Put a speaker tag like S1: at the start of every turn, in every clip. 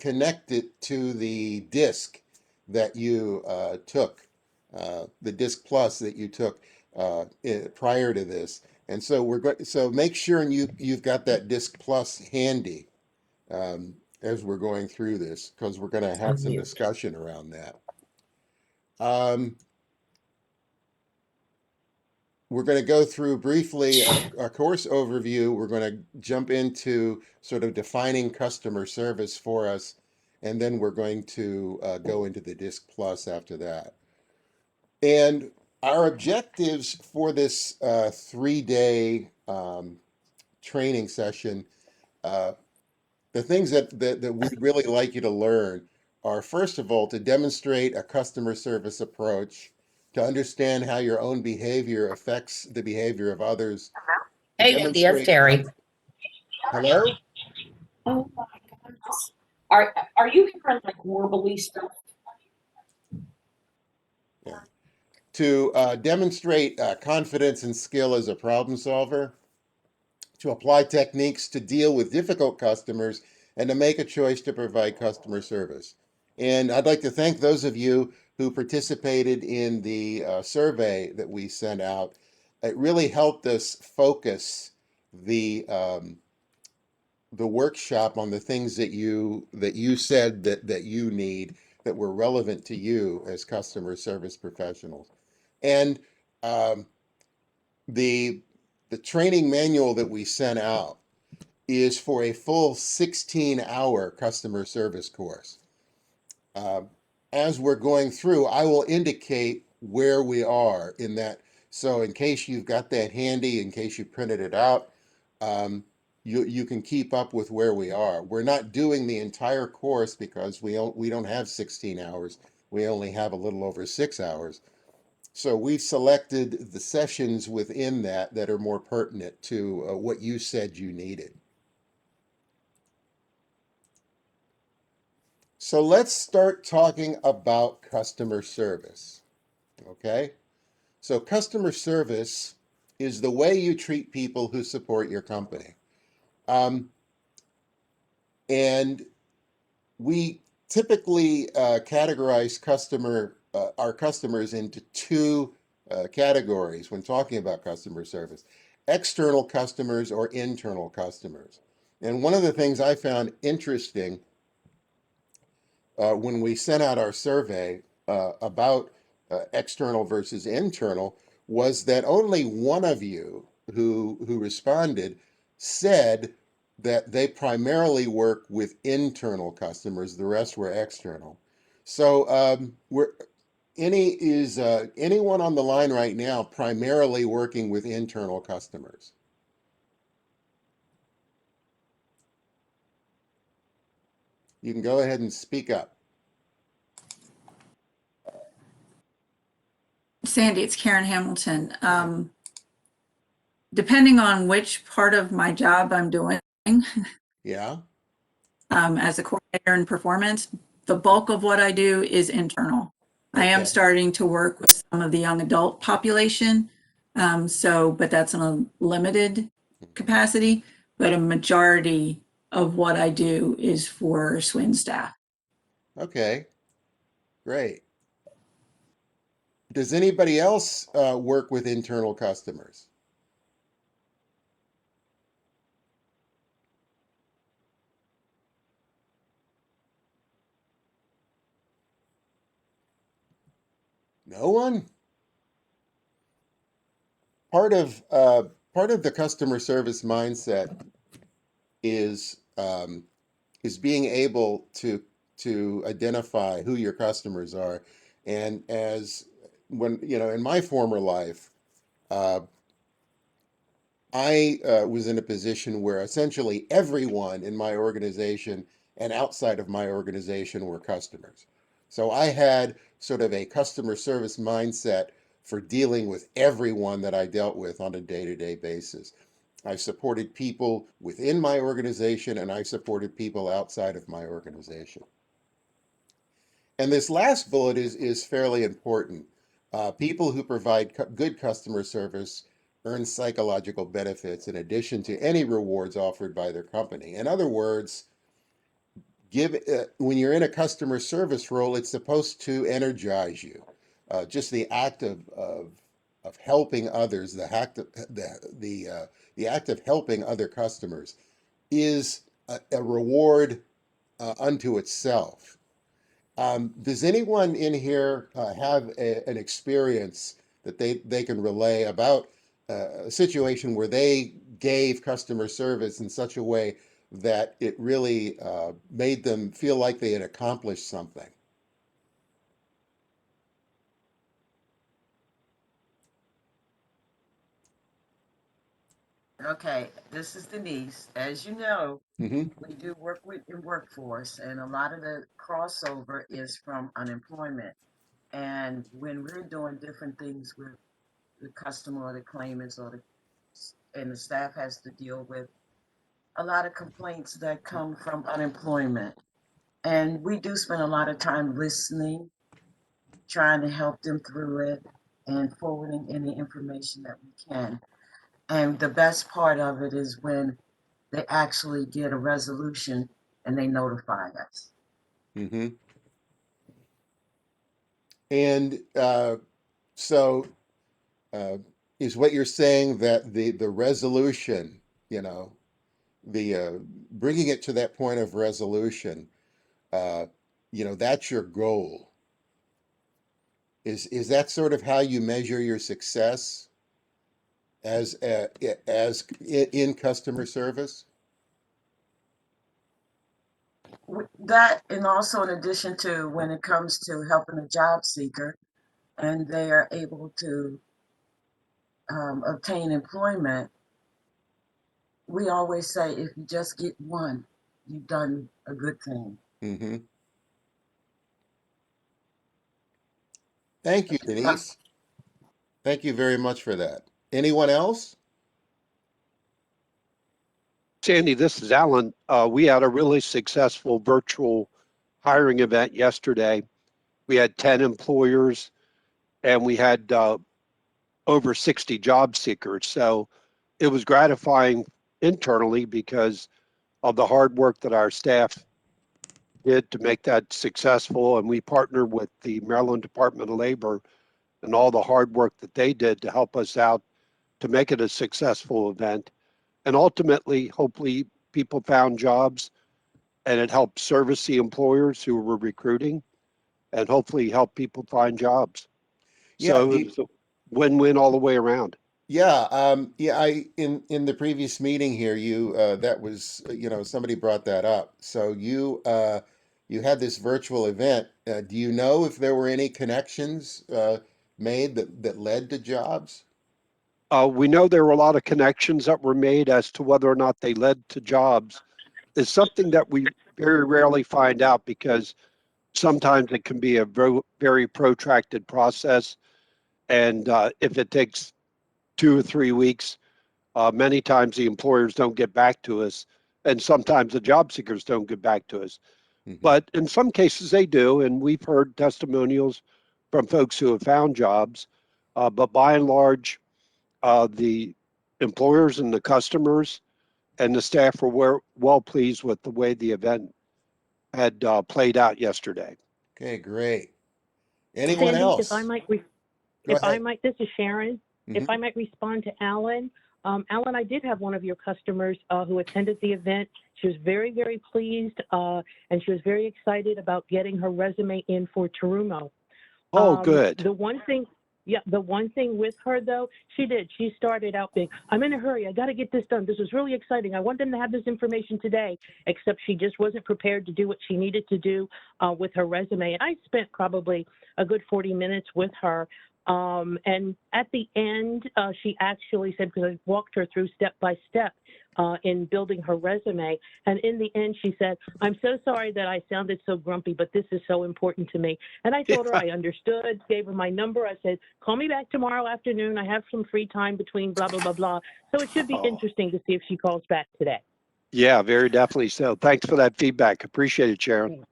S1: connect it to the disc that you took, the disc plus that you took prior to this. And so so make sure you've got that disc plus handy as we're going through this, because we're going to have some discussion around that. We're going to go through briefly a course overview. We're going to jump into sort of defining customer service for us, and then we're going to go into the Disc Plus after that. And our objectives for this 3-day training session, the things that we'd really like you to learn are, first of all, to demonstrate a customer service approach, to understand how your own behavior affects the behavior of others, to
S2: Hey, yes, Terry.
S1: Hello?
S2: Oh my goodness. Are you hearing like warbly stuff?
S1: Yeah. To demonstrate confidence and skill as a problem solver, to apply techniques to deal with difficult customers, and to make a choice to provide customer service. And I'd like to thank those of you who participated in the survey that we sent out. It really helped us focus the workshop on the things that you said that you need, that were relevant to you as customer service professionals. And um, the the training manual that we sent out is for a full 16-hour customer service course. Uh, as we're going through, I will indicate where we are in that. So in case you've got that handy, in case you printed it out, you can keep up with where we are. We're not doing the entire course because we don't have 16 hours. We only have a little over 6 hours. So we've selected the sessions within that are more pertinent to what you said you needed. So let's start talking about customer service. Okay? So customer service is the way you treat people who support your company. And we typically categorize our customers into two categories when talking about customer service: external customers or internal customers. And one of the things I found interesting when we sent out our survey about external versus internal was that only one of you who responded said that they primarily work with internal customers. The rest were external. So is anyone on the line right now primarily working with internal customers? You can go ahead and speak up.
S3: Sandy, it's Karen Hamilton. Depending on which part of my job I'm doing,
S1: Yeah.
S3: as a coordinator in performance, the bulk of what I do is internal. I am starting to work with some of the young adult population, but that's in a limited capacity, but a majority of what I do is for SWIN staff.
S1: Okay, great. Does anybody else work with internal customers? No one? Part of the customer service mindset is being able to identify who your customers are. And as when in my former life, uh, I was in a position where essentially everyone in my organization and outside of my organization were customers. So I had sort of a customer service mindset for dealing with everyone that I dealt with on a day-to-day basis. I supported people within my organization and I supported people outside of my organization. And this last bullet is fairly important. People who provide good customer service earn psychological benefits in addition to any rewards offered by their company. In other words, when you're in a customer service role, it's supposed to energize you. Just the act of helping others, the act of helping other customers is a reward unto itself. Does anyone in here have an experience that they can relay about a situation where they gave customer service in such a way that it really made them feel like they had accomplished something?
S4: Okay, this is Denise. As you know,
S1: Hmm.
S4: we do work with in workforce, and a lot of the crossover is from unemployment. And when we're doing different things with the customer or the claimants and the staff has to deal with a lot of complaints that come from unemployment. And we do spend a lot of time listening, trying to help them through it, and forwarding any information that we can. And the best part of it is when they actually get a resolution and they notify us.
S1: Hmm. And so uh, is what you're saying that the resolution, you know, the bringing it to that point of resolution, uh, that's your goal. Is that sort of how you measure your success as in customer service?
S4: That, and also in addition to when it comes to helping a job seeker and they are able to obtain employment, we always say if you just get one, you've done a good thing.
S1: Hmm. Thank you, Denise. Thank you very much for that. Anyone else?
S5: Sandy, this is Alan. We had a really successful virtual hiring event yesterday. We had 10 employers and we had over 60 job seekers. So it was gratifying internally because of the hard work that our staff did to make that successful. And we partnered with the Maryland Department of Labor and all the hard work that they did to help us out to make it a successful event. And ultimately, hopefully, people found jobs and it helped service the employers who were recruiting and hopefully help people find jobs.
S1: Yeah,
S5: So it was a win-win all the way around.
S1: yeah, yeah. In the previous meeting here, you that was somebody brought that up. So you had this virtual event. Do you know if there were any connections made that led to jobs?
S5: We know there were a lot of connections that were made as to whether or not they led to jobs. Is something that we very rarely find out because sometimes it can be a very, very protracted process. And if it takes 2 or 3 weeks, many times the employers don't get back to us, and sometimes the job seekers don't get back to us.
S1: Hmm.
S5: But in some cases they do, and we've heard testimonials from folks who have found jobs. But by and large, the employers and the customers and the staff were well pleased with the way the event had played out yesterday.
S1: Okay, great. Anyone
S6: Sandy, if I
S1: else?
S6: might,
S1: Go ahead.
S6: this is Sharon.
S1: Hmm.
S6: If I might respond to Alan. Alan, I did have one of your customers who attended the event. She was very, very pleased, and she was very excited about getting her resume in for Terumo.
S5: Oh, good.
S6: The one thing, yeah, the one thing with her though, she started out being, I'm in a hurry, I got to get this done. This was really exciting. I want them to have this information today, except she just wasn't prepared to do what she needed to do with her resume. And I spent probably a good 40 minutes with her. And at the end, she actually said, because I walked her through step by step in building her resume. And in the end, she said, I'm so sorry that I sounded so grumpy, but this is so important to me. And I told her I understood, gave her my number. I said, call me back tomorrow afternoon. I have some free time between blah, blah, blah, blah. So it should be
S5: Oh,
S6: interesting to see if she calls back today.
S5: yeah, very definitely so. Thanks for that feedback. Appreciate it, Sharon.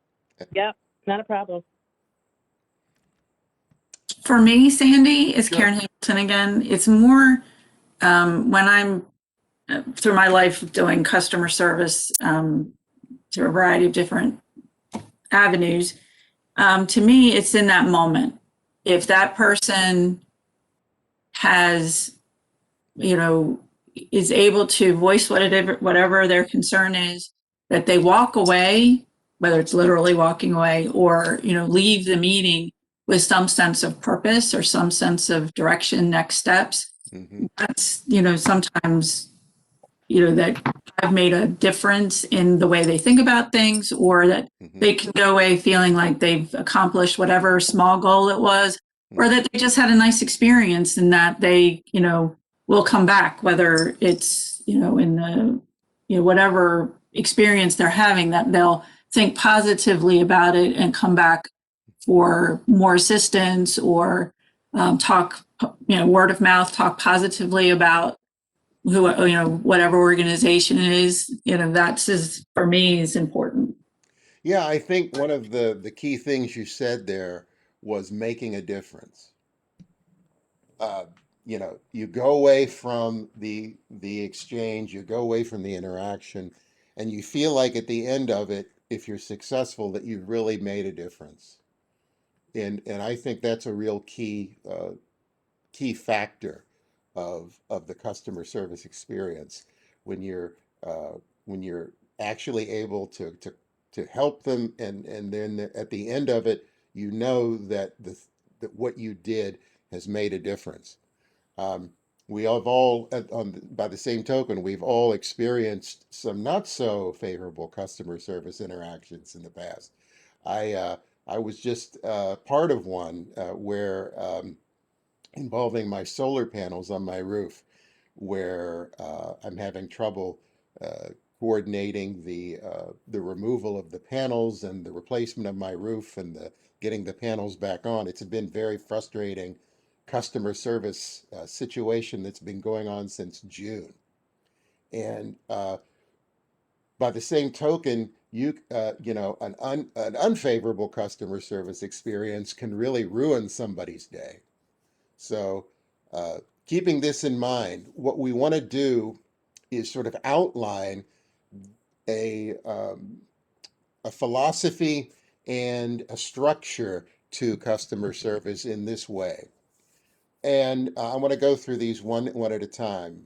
S6: Yep, not a problem.
S3: For me, Sandy, it's
S1: Sure.
S3: Karen Hamilton again. It's more when I'm through my life doing customer service to a variety of different avenues. To me, it's in that moment. If that person has, you know, is able to voice whatever their concern is, that they walk away, whether it's literally walking away or, you know, leave the meeting with some sense of purpose or some sense of direction, next steps.
S1: Mhm.
S3: That's, you know, sometimes, you know, that have made a difference in the way they think about things, or that
S1: Mhm.
S3: they can go away feeling like they've accomplished whatever small goal it was, or that they just had a nice experience and that they, you know, will come back, whether it's, you know, in the, you know, whatever experience they're having, that they'll think positively about it and come back for more assistance, or talk, you know, word of mouth, talk positively about who, you know, whatever organization it is. You know, that's is, for me, is important.
S1: Yeah, I think one of the key things you said there was making a difference. Uh, you know, you go away from the exchange, you go away from the interaction, and you feel like at the end of it, if you're successful, that you've really made a difference. And I think that's a real key factor of the customer service experience when you're uh, when you're actually able to help them, and then at the end of it, you know that that what you did has made a difference. Um, we have all, by the same token, we've all experienced some not so favorable customer service interactions in the past. I uh, I was just part of one where involving my solar panels on my roof, where I'm having trouble uh, coordinating the removal of the panels and the replacement of my roof and the getting the panels back on. It's been very frustrating customer service situation that's been going on since June. And by the same token, you know, an unfavorable customer service experience can really ruin somebody's day. So, uh, keeping this in mind, what we want to do is sort of outline a um, a philosophy and a structure to customer service in this way. And I want to go through these one at a time.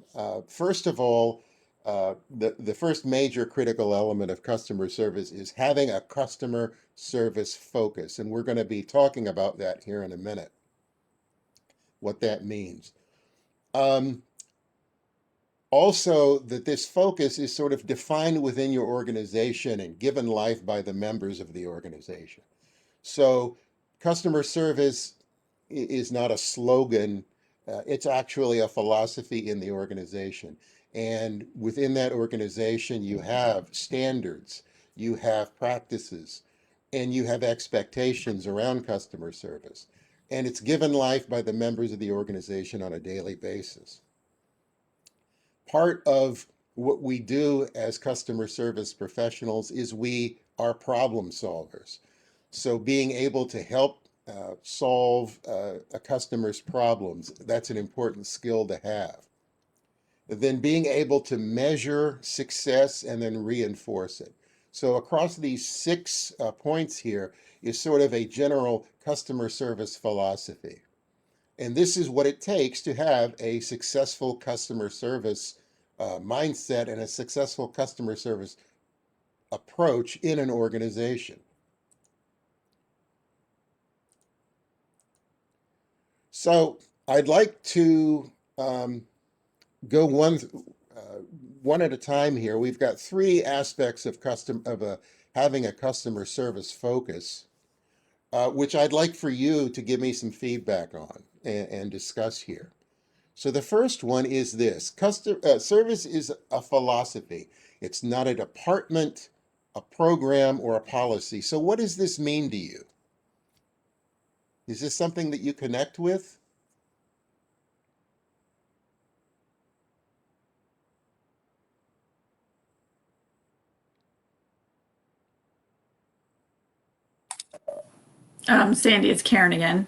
S1: First of all, the first major critical element of customer service is having a customer service focus, and we're going to be talking about that here in a minute. What that means. Um, Also, that this focus is sort of defined within your organization and given life by the members of the organization. So, customer service is not a slogan, it's actually a philosophy in the organization. And within that organization, you have standards, you have practices, and you have expectations around customer service. And it's given life by the members of the organization on a daily basis. Part of what we do as customer service professionals is we are problem solvers. So being able to help solve a customer's problems, that's an important skill to have. Then being able to measure success and then reinforce it. So across these 6 points here is sort of a general customer service philosophy. And this is what it takes to have a successful customer service mindset and a successful customer service approach in an organization. So I'd like to go one at a time here. We've got 3 aspects of having a customer service focus, which I'd like for you to give me some feedback on and discuss here. So the first one is this: customer service is a philosophy. It's not a department, a program, or a policy. So what does this mean to you? Is this something that you connect with?
S3: Sandy, it's Karen again.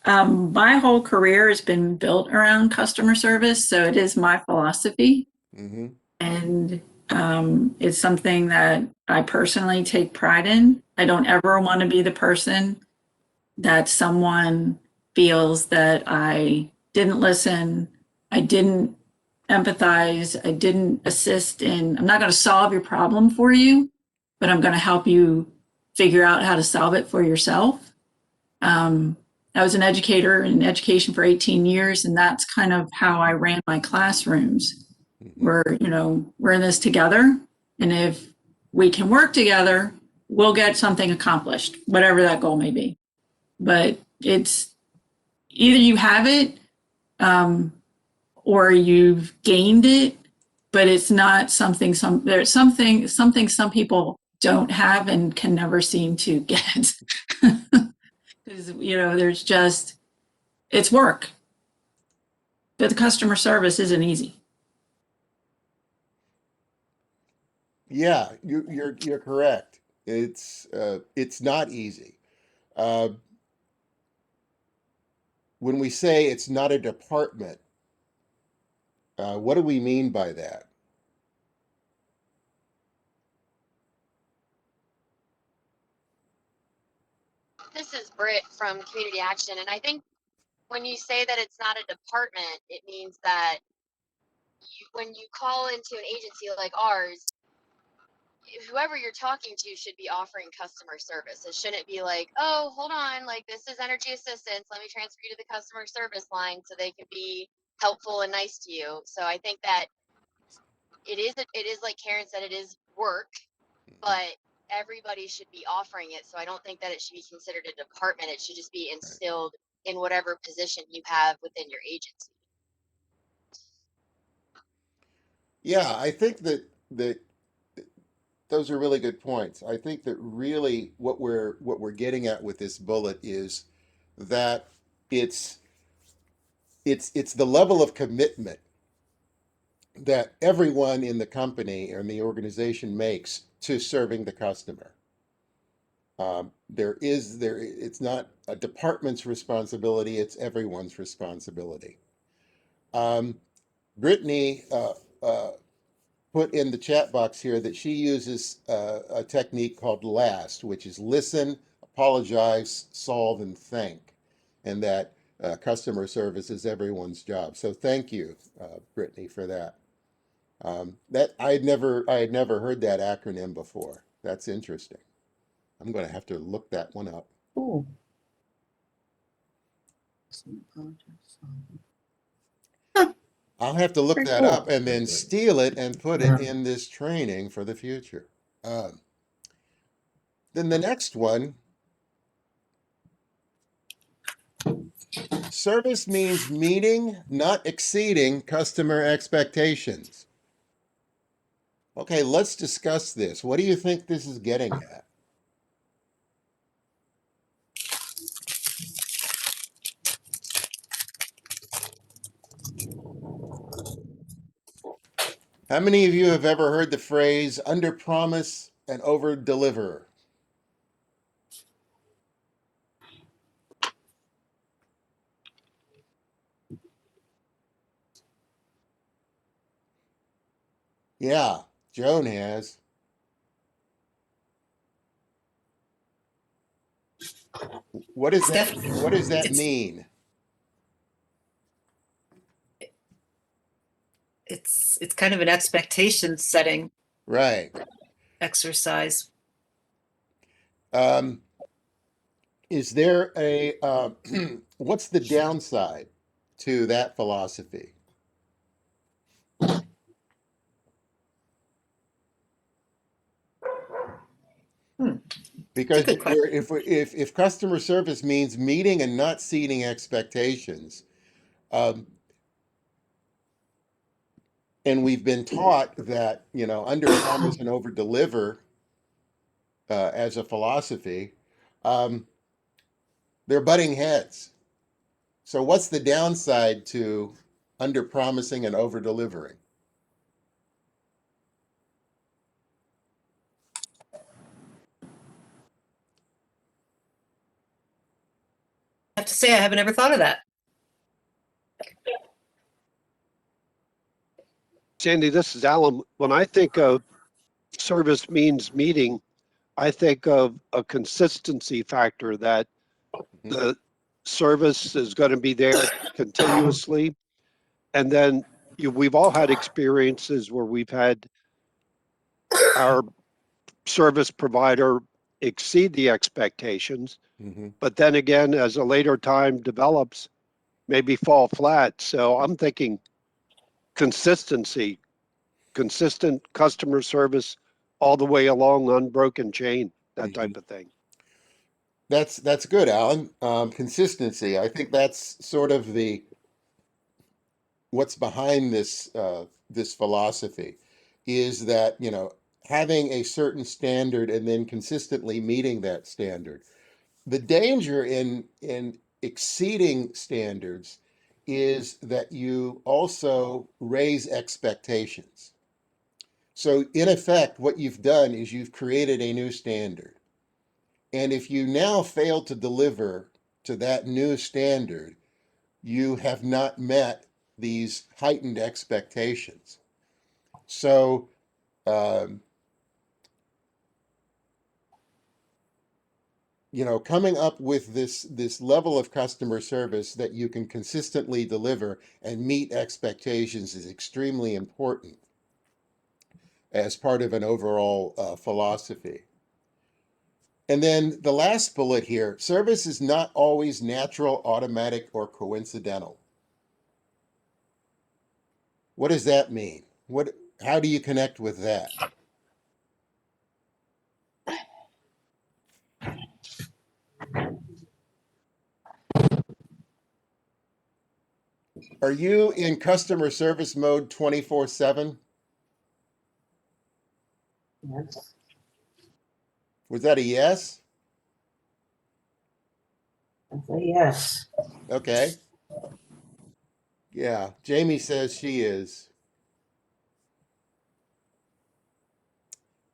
S3: My whole career has been built around customer service, so it is my philosophy.
S1: Mm-hmm.
S3: And It's something that I personally take pride in. I don't ever want to be the person that someone feels that I didn't listen, I didn't empathize, I didn't assist in, I'm not going to solve your problem for you, but I'm going to help you figure out how to solve it for yourself. I was an educator in education for 18 years, and that's kind of how I ran my classrooms. We're in this together, and if we can work together, we'll get something accomplished, whatever that goal may be. But it's either you have it, or you've gained it, but it's not something there's something some people don't have and can never seem to get. Because there's just it's work, but the customer service isn't easy.
S1: Yeah, you're correct. It's not easy. Uh, when we say it's not a department, what do we mean by that?
S7: This is Britt from Community Action, and I think when you say that it's not a department, it means that when you call into an agency like ours, whoever you're talking to should be offering customer service. It shouldn't be like, oh, hold on, like this is energy assistance. Let me transfer you to the customer service line so they can be helpful and nice to you. So I think that it is like Karen said, it is work, but everybody should be offering it. So I don't think that it should be considered a department. It should just be instilled in whatever position you have within your agency.
S1: Yeah, I think that those are really good points. I think that really what we're getting at with this bullet is that it's it's the level of commitment that everyone in the company or in the organization makes to serving the customer. It's not a department's responsibility, it's everyone's responsibility. Um, Brittany put in the chat box here that she uses a technique called LAST, which is listen, apologize, solve, and thank, and that customer service is everyone's job. So thank you, Brittany, for that. That I had never heard that acronym before. That's interesting. I'm going to have to look that one up.
S2: Ooh.
S1: I'll have to look
S2: Pretty
S1: that
S2: cool.
S1: up and then steal it and put it in this training for the future. Then the next one, service means meeting, not exceeding customer expectations. Okay, let's discuss this. What do you think this is getting at? How many of you have ever heard the phrase under promise and over deliver? Yeah, Joan has. What does that what does that mean?
S8: It's kind of an expectation setting
S1: Right.
S8: exercise.
S1: Um, is there a what's the downside to that philosophy?
S8: It's a
S1: Because
S8: good question.
S1: if customer service means meeting and not exceeding expectations, um, and we've been taught that under promise and over deliver as a philosophy, um, they're butting heads. So what's the downside to under promising and over delivering?
S8: I have to say I haven't ever thought of that.
S5: Sandy, this is Alan. When I think of service means meeting, I think of a consistency factor that
S1: Mhm.
S5: the service is going to be there continuously. And then we've all had experiences where we've had our service provider exceed the expectations,
S1: Mhm.
S5: but then again, as a later time develops, maybe fall flat. So I'm thinking consistency, consistent customer service all the way along, unbroken chain, that
S1: Mhm.
S5: type of thing.
S1: That's good, Alan. Consistency. I think that's sort of the what's behind this philosophy is that, having a certain standard and then consistently meeting that standard. The danger in exceeding standards is that you also raise expectations. So in effect, what you've done is you've created a new standard. And if you now fail to deliver to that new standard, you have not met these heightened expectations. So, um, coming up with this level of customer service that you can consistently deliver and meet expectations is extremely important as part of an overall philosophy. And then the last bullet here, service is not always natural, automatic, or coincidental. What does that mean? How do you connect with that? Are you in customer service mode 24/7?
S2: Yes.
S1: Was that a yes?
S2: I say yes.
S1: Okay. Yeah, Jamie says she is.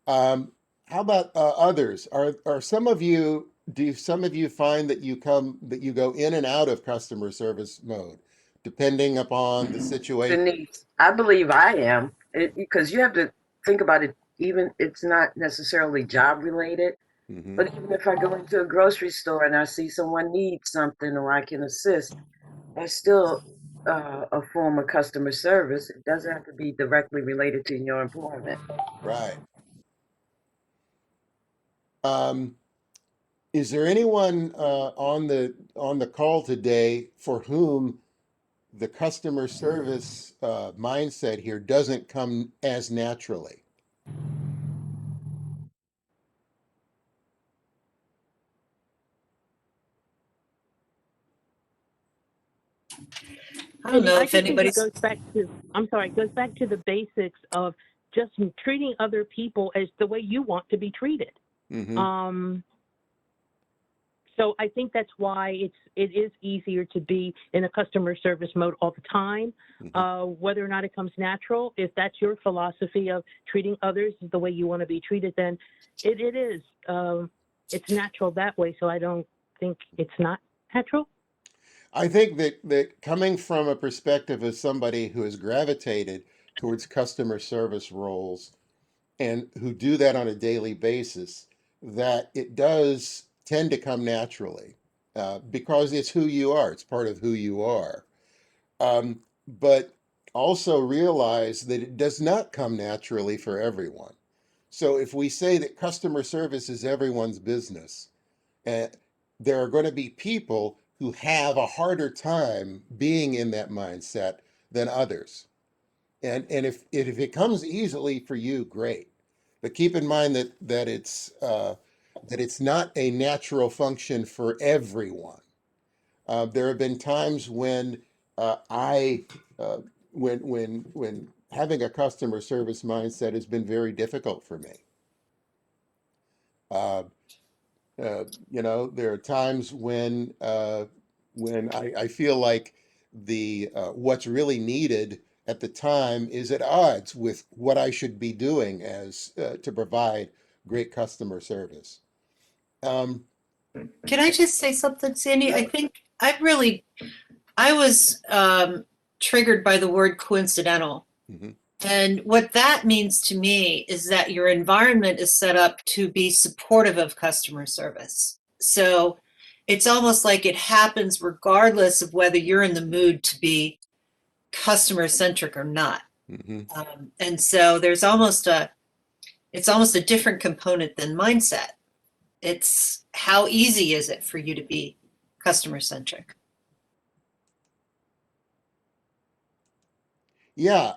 S1: Um, how about others? Are some of you, do some of you find that you go in and out of customer service mode, depending upon the situation?
S4: Denise, I believe I am, because you have to think about it. Even it's not necessarily job related,
S1: Hmm.
S4: but even if I go into a grocery store and I see someone needs something or I can assist, that's still a form of customer service. It doesn't have to be directly related to your employment.
S1: Right. Um, is there anyone on the call today for whom the customer service mindset here doesn't come as naturally?
S8: I don't
S6: Cindy,
S8: know
S6: I
S8: if
S6: just think it
S8: anybody's,
S6: goes back to, I'm sorry, it goes back to the basics of just treating other people as the way you want to be treated.
S1: Hmm.
S6: Um, so I think that's why it is easier to be in a customer service mode all the time.
S1: Hmm.
S6: Whether or not it comes natural, if that's your philosophy of treating others the way you want to be treated, then it is. It's natural that way. So I don't think it's not natural.
S1: I think that coming from a perspective of somebody who has gravitated towards customer service roles and who do that on a daily basis, that it does tend to come naturally because it's who you are. It's part of who you are. But also realize that it does not come naturally for everyone. So if we say that customer service is everyone's business, uh, there are going to be people who have a harder time being in that mindset than others. And if it comes easily for you, great. But keep in mind that it's not a natural function for everyone. There have been times when I when having a customer service mindset has been very difficult for me. Uh, there are times when I feel like the what's really needed at the time is at odds with what I should be doing as to provide great customer service. Um,
S8: can I just say something, Sandy? I
S1: yeah.
S8: think I was triggered by the word coincidental.
S1: Mhm.
S8: And what that means to me is that your environment is set up to be supportive of customer service. So it's almost like it happens regardless of whether you're in the mood to be customer centric or not.
S1: Hmm.
S8: And so there's it's almost a different component than mindset. It's how easy is it for you to be customer centric?
S1: Yeah,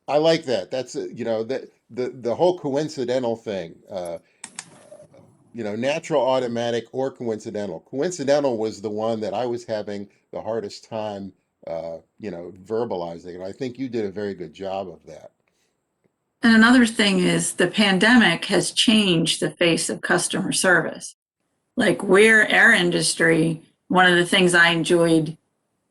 S1: I like that. That's you know, the whole coincidental thing. You know, natural, automatic, or coincidental. Coincidental was the one that I was having the hardest time, you know, verbalizing, and I think you did a very good job of that.
S3: And another thing is the pandemic has changed the face of customer service. Like our industry, one of the things I enjoy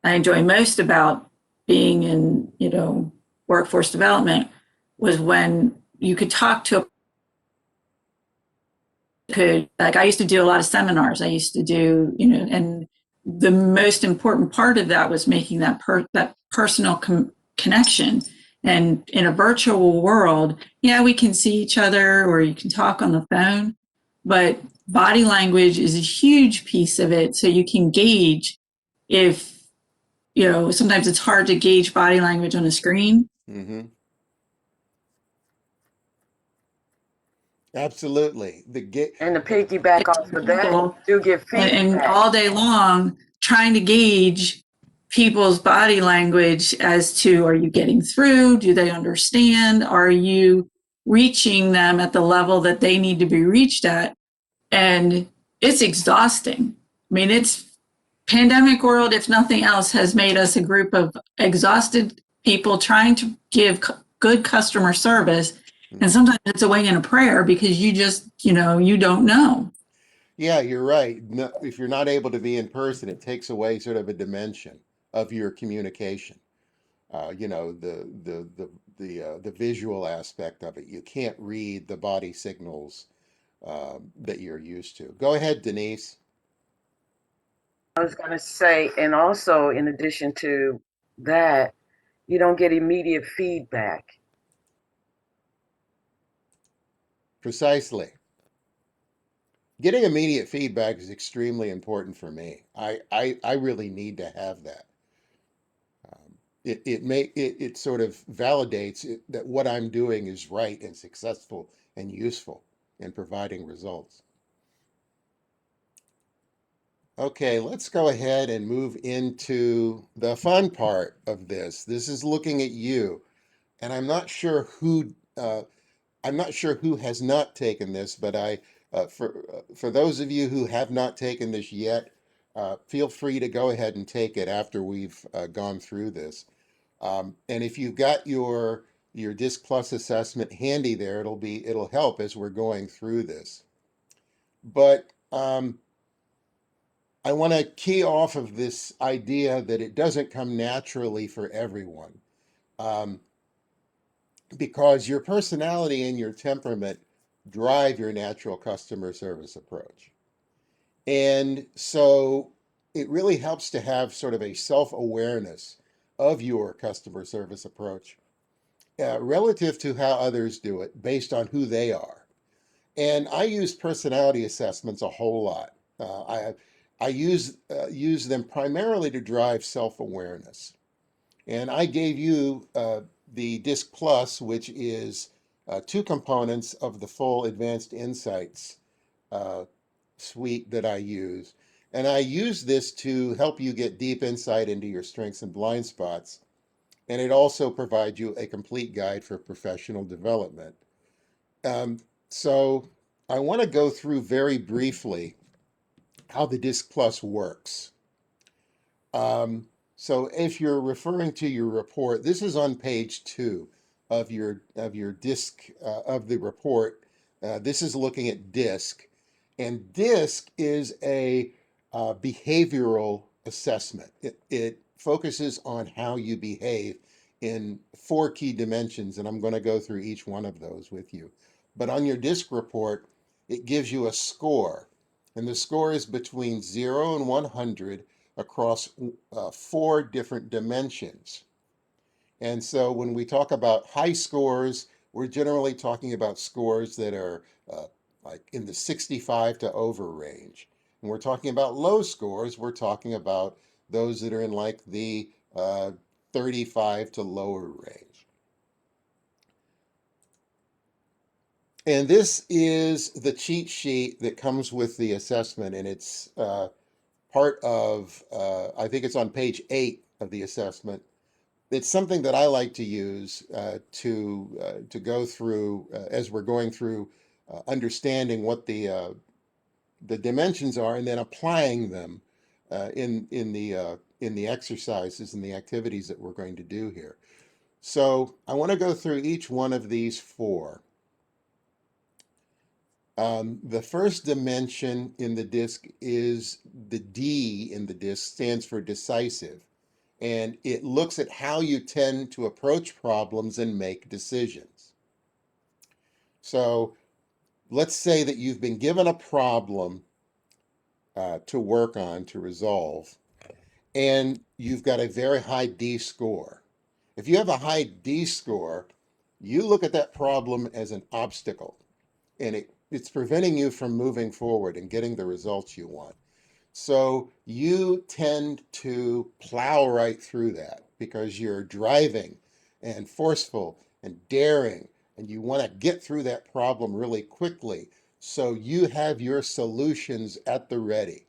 S3: most about being in, workforce development was when you could talk to like I used to do a lot of seminars. I used to do, and the most important part of that was making that personal connection. And in a virtual world, yeah, we can see each other or you can talk on the phone, but body language is a huge piece of it. So you can gauge if, sometimes it's hard to gauge body language on a screen.
S1: Hmm. Absolutely.
S4: And to piggyback off of that,
S3: People
S4: do get
S3: and
S4: feedback.
S3: all day long trying to gauge people's body language as to, are you getting through? Do they understand? Are you reaching them at the level that they need to be reached at? And it's exhausting. I mean, it's pandemic world, if nothing else, has made us a group of exhausted people trying to give good customer service. And
S1: Hmm.
S3: sometimes it's a way in a prayer because you just, you don't know.
S1: Yeah, you're right. No, if you're not able to be in person, it takes away sort of a dimension of your communication. You know, the visual aspect of it. You can't read the body signals that you're used to. Go ahead, Denise.
S4: I was going to say, and also in addition to that, you don't get immediate feedback.
S1: Precisely. Getting immediate feedback is extremely important for me. I really need to have that. It sort of validates that what I'm doing is right and successful and useful in providing results. Okay, let's go ahead and move into the fun part of this. This is looking at you, and I'm not sure who has not taken this, but for those of you who have not taken this yet, feel free to go ahead and take it after we've gone through this. And if you've got your Disc Plus assessment handy there, it'll help as we're going through this. But I want to key off of this idea that it doesn't come naturally for everyone, um, because your personality and your temperament drive your natural customer service approach. And so it really helps to have sort of a self-awareness of your customer service approach relative to how others do it based on who they are. And I use personality assessments a whole lot. I use them primarily to drive self-awareness. And I gave you the Disc Plus, which is two components of the full Advanced Insights uh, suite that I use. And I use this to help you get deep insight into your strengths and blind spots. And it also provides you a complete guide for professional development. Um, so I want to go through very briefly how the Disc Plus works. Um, so if you're referring to your report, this is on page 2 of your disc of the report. This is looking at DISC, and DISC is a behavioral assessment. It focuses on how you behave in 4 key dimensions, and I'm going to go through each one of those with you. But on your DISC report, it gives you a score, and the score is between 0 and 100 across 4 different dimensions. And so when we talk about high scores, we're generally talking about scores that are like in the 65 to over range. When we're talking about low scores, we're talking about those that are in like the 35 to lower range. And this is the cheat sheet that comes with the assessment, and it's part of, I think it's on page 8 of the assessment. It's something that I like to use to go through as we're going through understanding what the dimensions are, and then applying them in the exercises and the activities that we're going to do here. So I want to go through each one of these 4. The first dimension in the disc is the D in the disc, stands for decisive. And it looks at how you tend to approach problems and make decisions. So let's say that you've been given a problem to work on, to resolve, and you've got a very high D score. If you have a high D score, you look at that problem as an obstacle, and it's preventing you from moving forward and getting the results you want. So you tend to plow right through that because you're driving and forceful and daring, and you want to get through that problem really quickly. So you have your solutions at the ready.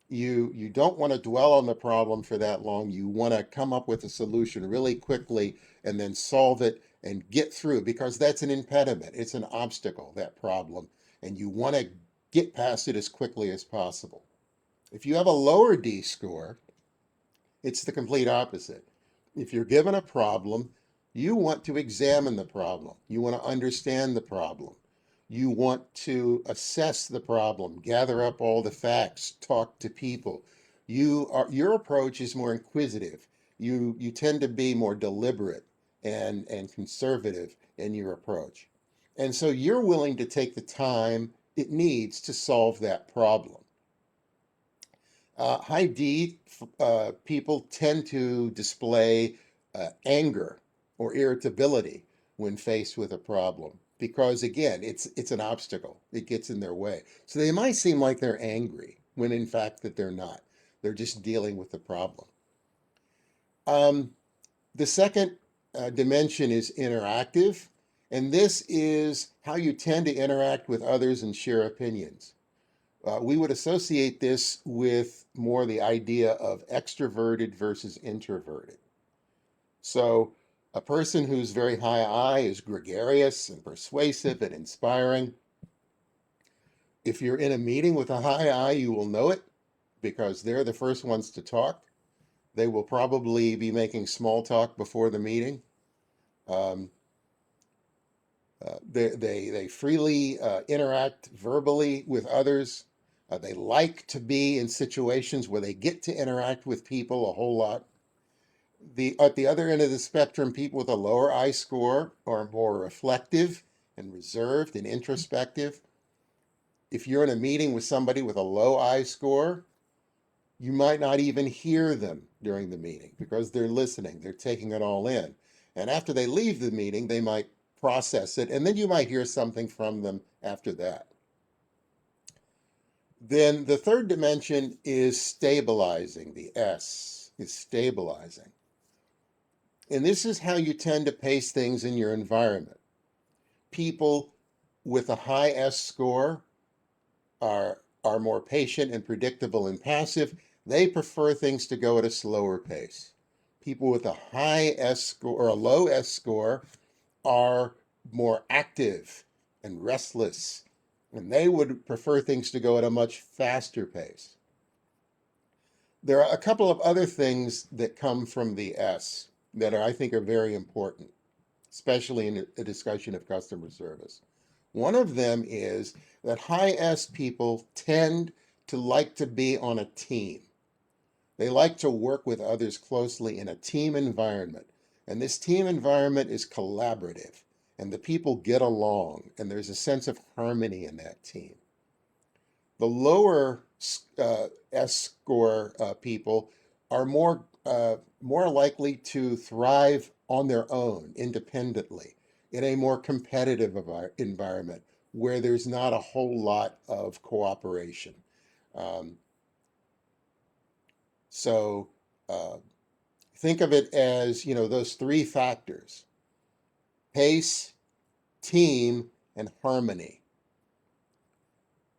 S1: You don't want to dwell on the problem for that long. You want to come up with a solution really quickly and then solve it and get through, because that's an impediment. It's an obstacle, that problem, and you want to get past it as quickly as possible. If you have a lower D score, it's the complete opposite. If you're given a problem, you want to examine the problem. You want to understand the problem. You want to assess the problem, gather up all the facts, talk to people. Your approach is more inquisitive. You tend to be more deliberate and conservative in your approach. And so you're willing to take the time it needs to solve that problem. High D people tend to display anger or irritability when faced with a problem, because again, it's an obstacle. It gets in their way. So they might seem like they're angry when in fact that they're not. They're just dealing with the problem. The second dimension is interactive, and this is how you tend to interact with others and share opinions. We would associate this with more the idea of extroverted versus introverted. So a person who's very high I is gregarious and persuasive and inspiring. If you're in a meeting with a high I, you will know it because they're the first ones to talk. They will probably be making small talk before the meeting. Um, they freely interact verbally with others. They like to be in situations where they get to interact with people a whole lot. At the other end of the spectrum, people with a lower I score are more reflective and reserved and introspective. If you're in a meeting with somebody with a low I score, you might not even hear them during the meeting because they're listening, they're taking it all in. And after they leave the meeting, they might process it, and then you might hear something from them after that. Then the third dimension is stabilizing. The S is stabilizing. And this is how you tend to pace things in your environment. People with a high S score are more patient and predictable and passive. They prefer things to go at a slower pace. People with a high S score or a low S score are more active and restless, and they would prefer things to go at a much faster pace. There are a couple of other things that come from the S that I think are very important, especially in a discussion of customer service. One of them is that high S people tend to like to be on a team. They like to work with others closely in a team environment. And this team environment is collaborative, and the people get along, and there's a sense of harmony in that team. The lower S score people are more more likely to thrive on their own independently in a more competitive environment where there's not a whole lot of cooperation. Um, so think of it as, those three factors: pace, team, and harmony.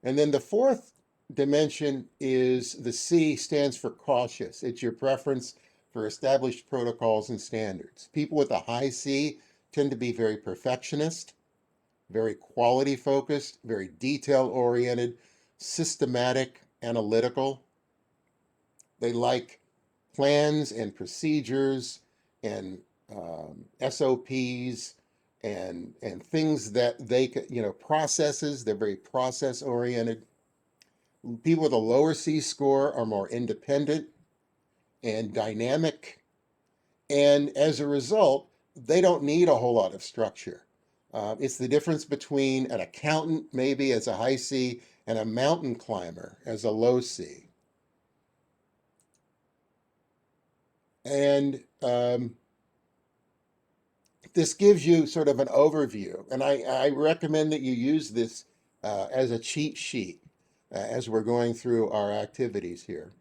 S1: And then the fourth dimension is the C, stands for cautious. It's your preference for established protocols and standards. People with a high C tend to be very perfectionist, very quality focused, very detail oriented, systematic, analytical. They like plans and procedures and SOPs and things that they could, processes. They're very process oriented. People with a lower C score are more independent and dynamic. And as a result, they don't need a whole lot of structure. It's the difference between an accountant, maybe as a high C, and a mountain climber as a low C. And this gives you sort of an overview. And I recommend that you use this as a cheat sheet as we're going through our activities here.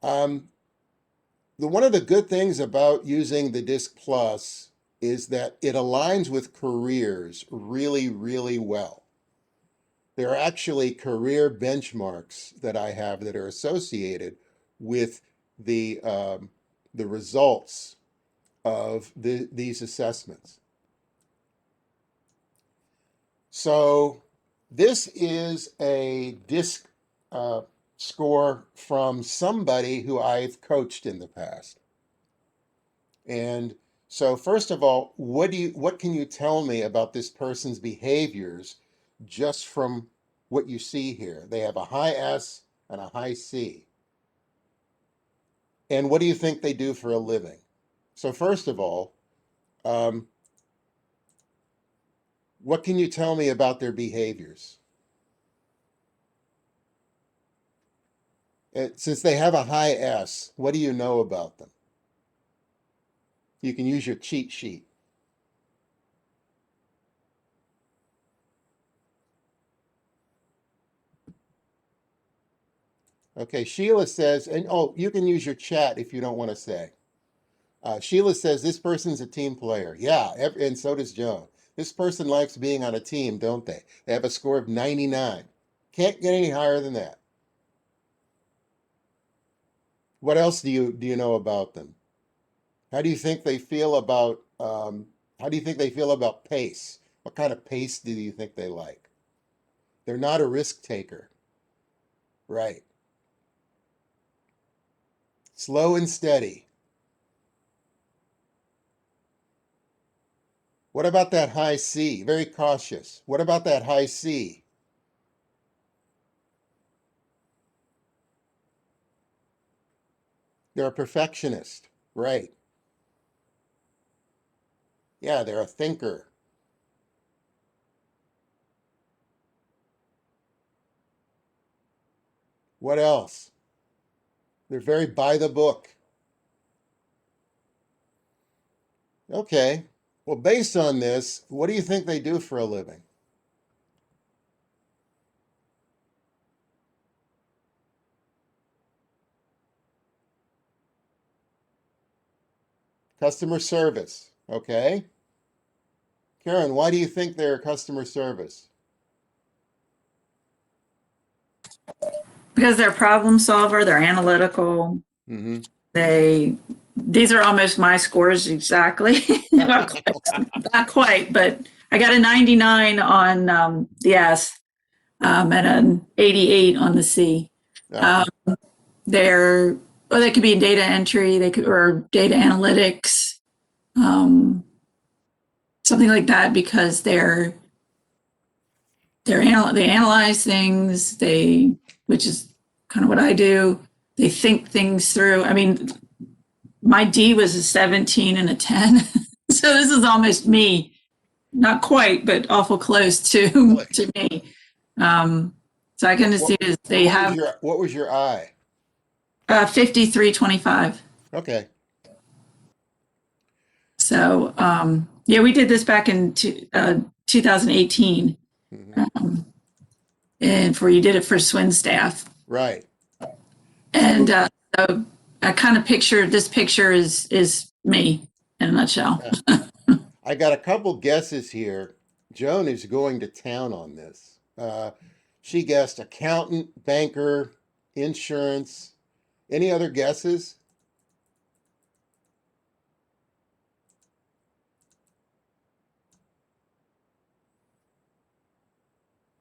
S1: One of the good things about using the Disc Plus is that it aligns with careers really, really well. There are actually career benchmarks that I have that are associated with the results of these assessments. So this is a DISC score from somebody who I've coached in the past. And so first of all, what can you tell me about this person's behaviors just from what you see here? They have a high S and a high C. And what do you think they do for a living? So first of all, what can you tell me about their behaviors? Since they have a high S, what do you know about them? You can use your cheat sheet. Okay, Sheila says, and oh, you can use your chat if you don't want to say. Sheila says, this person's a team player. Yeah, and so does Joan. This person likes being on a team, don't they? They have a score of 99. Can't get any higher than that. What else do you know about them? How do you think they feel about pace? What kind of pace do you think they like? They're not a risk taker. Right. Slow and steady. What about that high C? Very cautious. What about that high C? They're a perfectionist. Right. Yeah, they're a thinker. What else? They're very by the book. Okay. Well, based on this, what do you think they do for a living? Customer service. Okay. Karen, why do you think they're customer service?
S3: Because they're problem solver, they're analytical.
S1: Mm-hmm.
S3: These are almost my scores exactly. Not quite, but I got a 99 on the S and an 88 on the C.
S1: Yeah.
S3: They could be in data entry, or data analytics, something like that, because they analyze things, which is kind of what I do. They think things through. I mean, my D was a 17 and a 10. So this is almost me. Not quite, but awful close to me. So I can see is they have
S1: What was your I?
S3: 5325.
S1: Okay.
S3: So, yeah, we did this back in 2018.
S1: Hmm.
S3: And for you did it for Swin staff.
S1: Right.
S3: And
S1: So
S3: so I kind of picture this picture is me in a nutshell.
S1: I got a couple guesses here. Joan is going to town on this. She guessed accountant, banker, insurance. Any other guesses?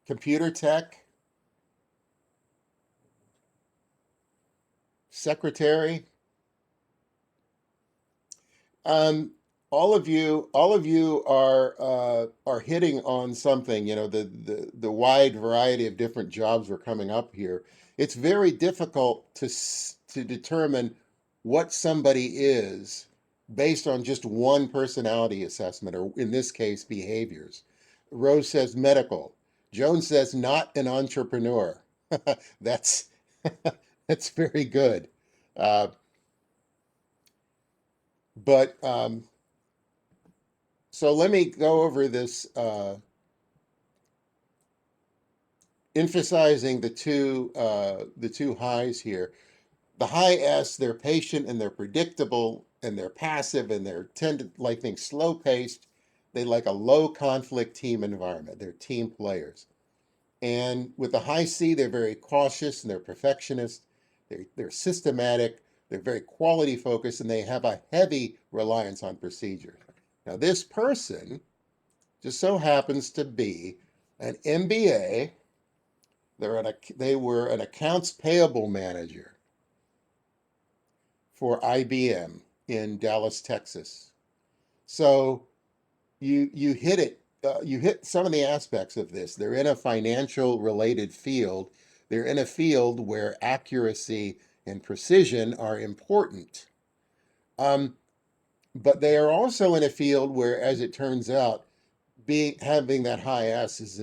S1: Computer tech, secretary. Um, all of you are hitting on something. You know, the wide variety of different jobs are coming up here. It's very difficult to determine what somebody is based on just one personality assessment, or in this case, behaviors. Rose says medical. Joan says not an entrepreneur. That's that's very good. Uh, but So let me go over this, emphasizing the two highs here. The high S, they're patient and they're predictable and they're passive and they're tend to like things slow paced. They like a low conflict team environment. They're team players. And with the high C, they're very cautious and they're perfectionist. They're systematic. They're very quality focused and they have a heavy reliance on procedure. Now, this person just so happens to be an MBA. They were an accounts payable manager for IBM in Dallas, Texas. So you hit it. You hit some of the aspects of this. They're in a financial related field. They're in a field where accuracy and precision are important. Um, but they are also in a field where, as it turns out, being having that high S is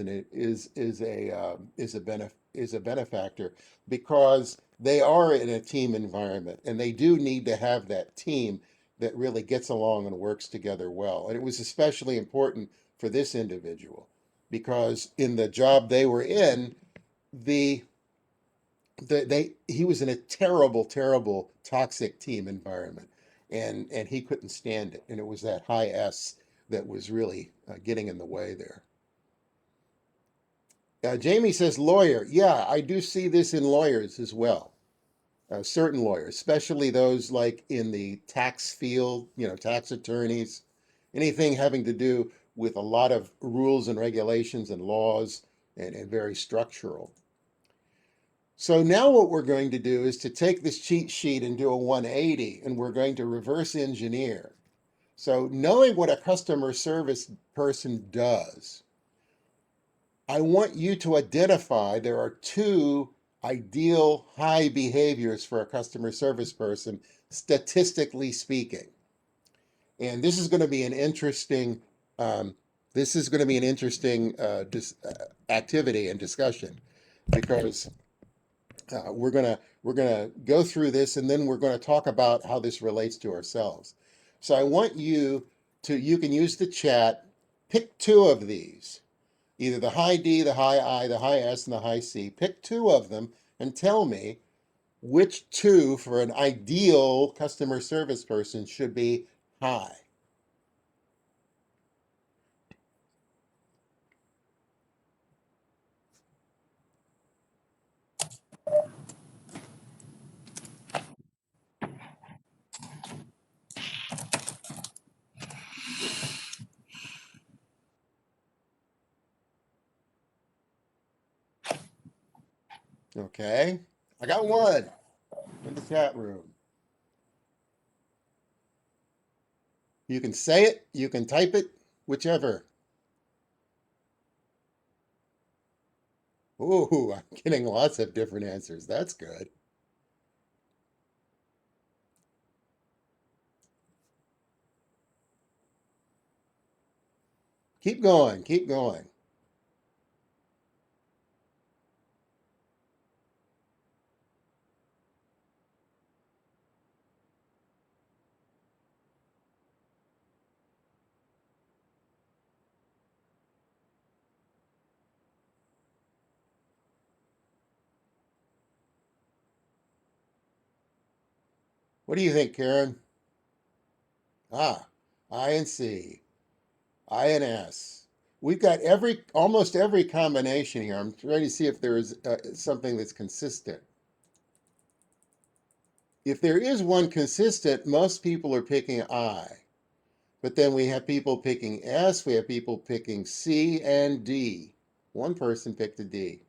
S1: a benefactor because they are in a team environment and they do need to have that team that really gets along and works together well. And it was especially important for this individual because in the job they were in, the he was in a terrible toxic team environment, and he couldn't stand it, and it was that high S that was really getting in the way there. Jamie says lawyer. Yeah, I do see this in lawyers as well. Certain lawyers, especially those like in the tax field, tax attorneys, anything having to do with a lot of rules and regulations and laws, and very structural. So now what we're going to do is to take this cheat sheet and do a 180, and we're going to reverse engineer. So knowing what a customer service person does, I want you to identify there are two ideal high behaviors for a customer service person, statistically speaking. And this is going to be an interesting um, activity and discussion because we're gonna go through this and then we're going to talk about how this relates to ourselves. So I want you can use the chat, pick two of these, either the high D, the high I, the high S, and the high C. Pick two of them and tell me which two for an ideal customer service person should be high. Okay, I got one in the chat room. You can say it, you can type it, whichever. Ooh, I'm getting lots of different answers. That's good. Keep going, keep going. What do you think, Karen? Ah, I and C, I and S. We've got almost every combination here. I'm trying to see if there is something that's consistent. If there is one consistent, most people are picking I. But then we have people picking S, we have people picking C and D. One person picked a D.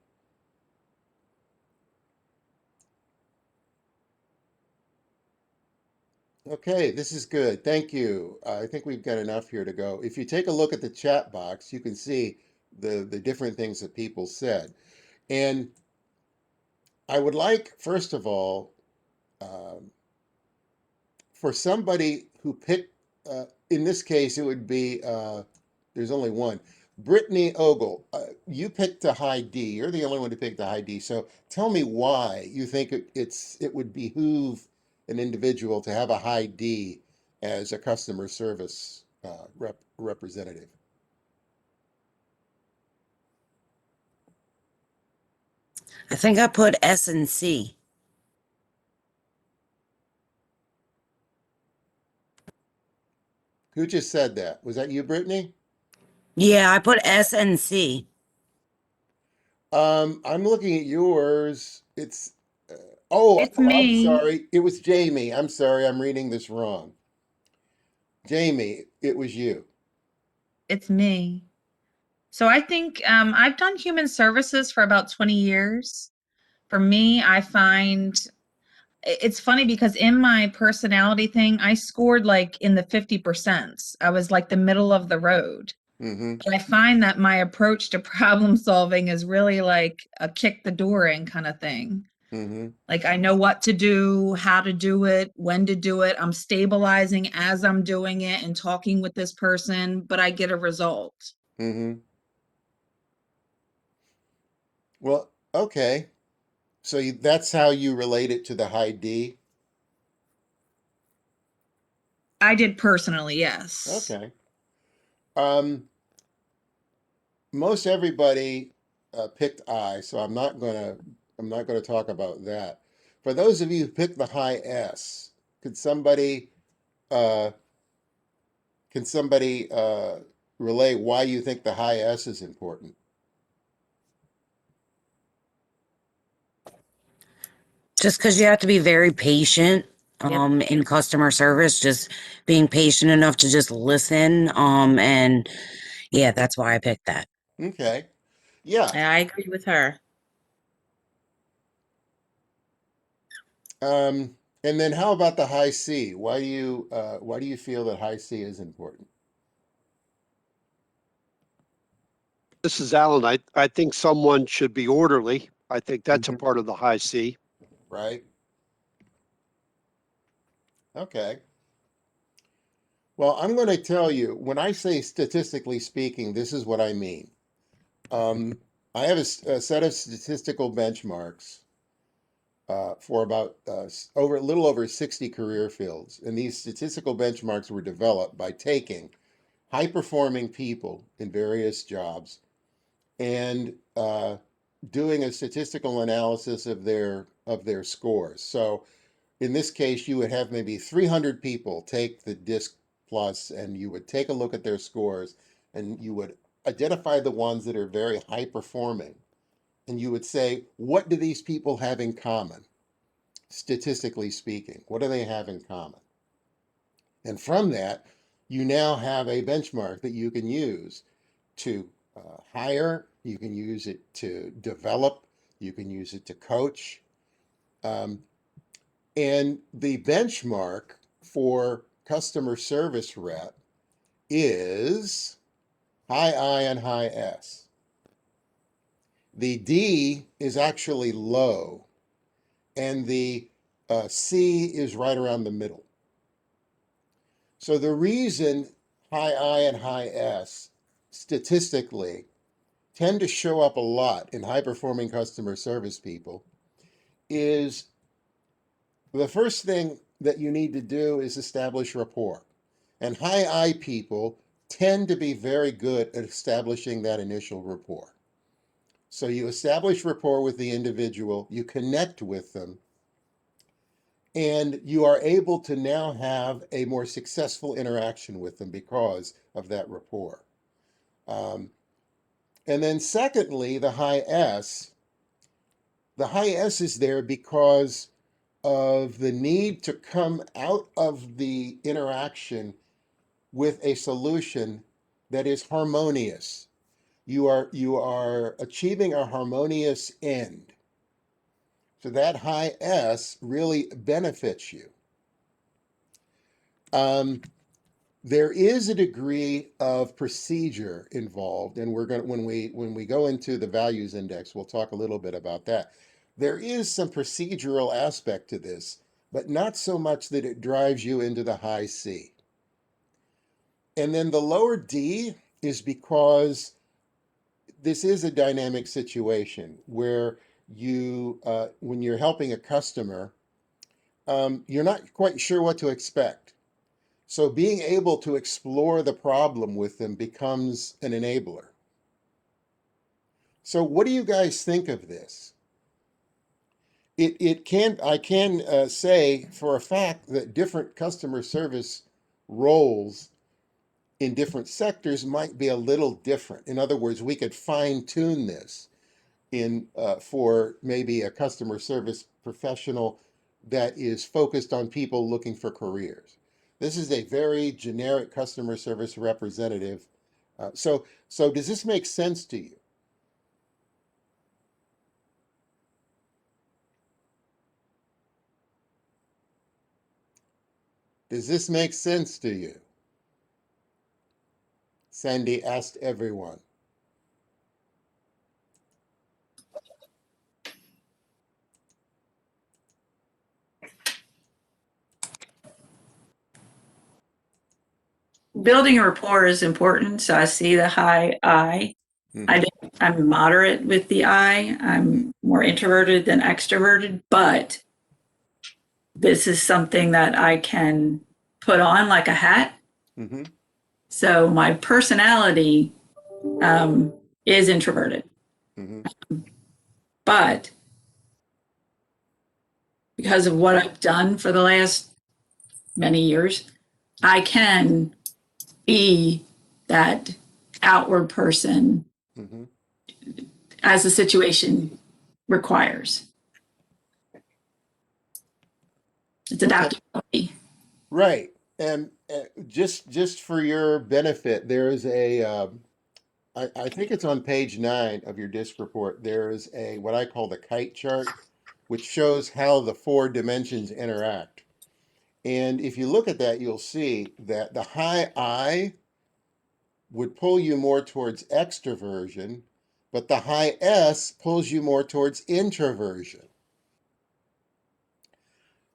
S1: Okay, this is good. Thank you. I think we've got enough here to go. If you take a look at the chat box, you can see the different things that people said. And I would like, first of all, um, for somebody who picked, in this case, it would be, there's only one. Brittany Ogle, you picked a high D. You're the only one who picked a high D. So tell me why you think it would behoove an individual to have a high D as a customer service representative.
S9: I think I put S and C.
S1: Who just said that? Was that you, Brittany?
S9: Yeah, I put S and C.
S1: I'm looking at yours. Uh, oh,
S10: It's
S1: I'm
S10: me.
S1: sorry. It was Jamie. I'm sorry. I'm reading this wrong. Jamie, it was you.
S10: It's me. So I think I've done human services for about 20 years. For me, I find it's funny because in my personality thing, I scored like in the 50%. I was like the middle of the road.
S1: Mm-hmm.
S10: But I find that my approach to problem solving is really like a kick the door in kind of thing.
S1: Mm-hmm.
S10: Like I know what to do, how to do it, when to do it. I'm stabilizing as I'm doing it and talking with this person, but I get a result.
S1: Mm-hmm. Well, okay. So that's how you relate it to the high D?
S10: I did personally, yes.
S1: Okay. Um, most everybody picked I, so I'm not gonna talk about that. For those of you who picked the high S, could somebody uh, can somebody relay why you think the high S is important?
S9: Just because you have to be very patient
S10: Yep.
S9: in customer service, just being patient enough to just listen. And yeah, that's why I picked that.
S1: Okay. Yeah.
S10: I agree with her.
S1: And then how about the high C? Why do you feel that high C is important?
S5: This is Alan. I think someone should be orderly. I think that's a
S1: Mhm.
S5: part of the high C.
S1: Right? Okay. Well, I'm going to tell you, when I say statistically speaking, this is what I mean. I have a set of statistical benchmarks for about a little over 60 career fields. And these statistical benchmarks were developed by taking high performing people in various jobs and doing a statistical analysis of their scores. So in this case, you would have maybe 300 people take the DISC Plus, and you would take a look at their scores, and you would identify the ones that are very high performing, and you would say, what do these people have in common, statistically speaking? What do they have in common? And from that, you now have a benchmark that you can use to hire, you can use it to develop, you can use it to coach. Um, and the benchmark for customer service rep is high I and high S. The D is actually low, and the C is right around the middle. So the reason high I and high S statistically tend to show up a lot in high performing customer service people is the first thing that you need to do is establish rapport. And high I people tend to be very good at establishing that initial rapport. So you establish rapport with the individual, you connect with them, And you are able to now have a more successful interaction with them because of that rapport. Um, and then secondly, the high S. The high S is there because of the need to come out of the interaction with a solution that is harmonious. You are achieving a harmonious end. So that high S really benefits you. There is a degree of procedure involved, and we're going to, when we go into the values index, we'll talk a little bit about that. There is some procedural aspect to this, but not so much that it drives you into the high C. And then the lower D is because this is a dynamic situation where when you're helping a customer, you're not quite sure what to expect. So being able to explore the problem with them becomes an enabler. So what do you guys think of this? I can say for a fact that different customer service roles in different sectors might be a little different. In other words, we could fine tune this for maybe a customer service professional that is focused on people looking for careers. This is a very generic customer service representative. So does this make sense to you? Does this make sense to you? Sandy asked everyone.
S3: Building a rapport is important. So I see the high I.
S1: Mhm.
S3: I'm moderate with the I. I'm more introverted than extroverted, but this is something that I can put on like a hat.
S1: Mhm.
S3: So my personality is introverted,
S1: Mhm.
S3: but because of what I've done for the last many years, I can be that outward person
S1: Mhm.
S3: as the situation requires. It's
S1: Okay.
S3: adaptability.
S1: Right. And just for your benefit, there is I think it's on page 9 of your disc report. There is what I call the kite chart, which shows how the 4 dimensions interact. And if you look at that, you'll see that the high I would pull you more towards extroversion, but the high S pulls you more towards introversion.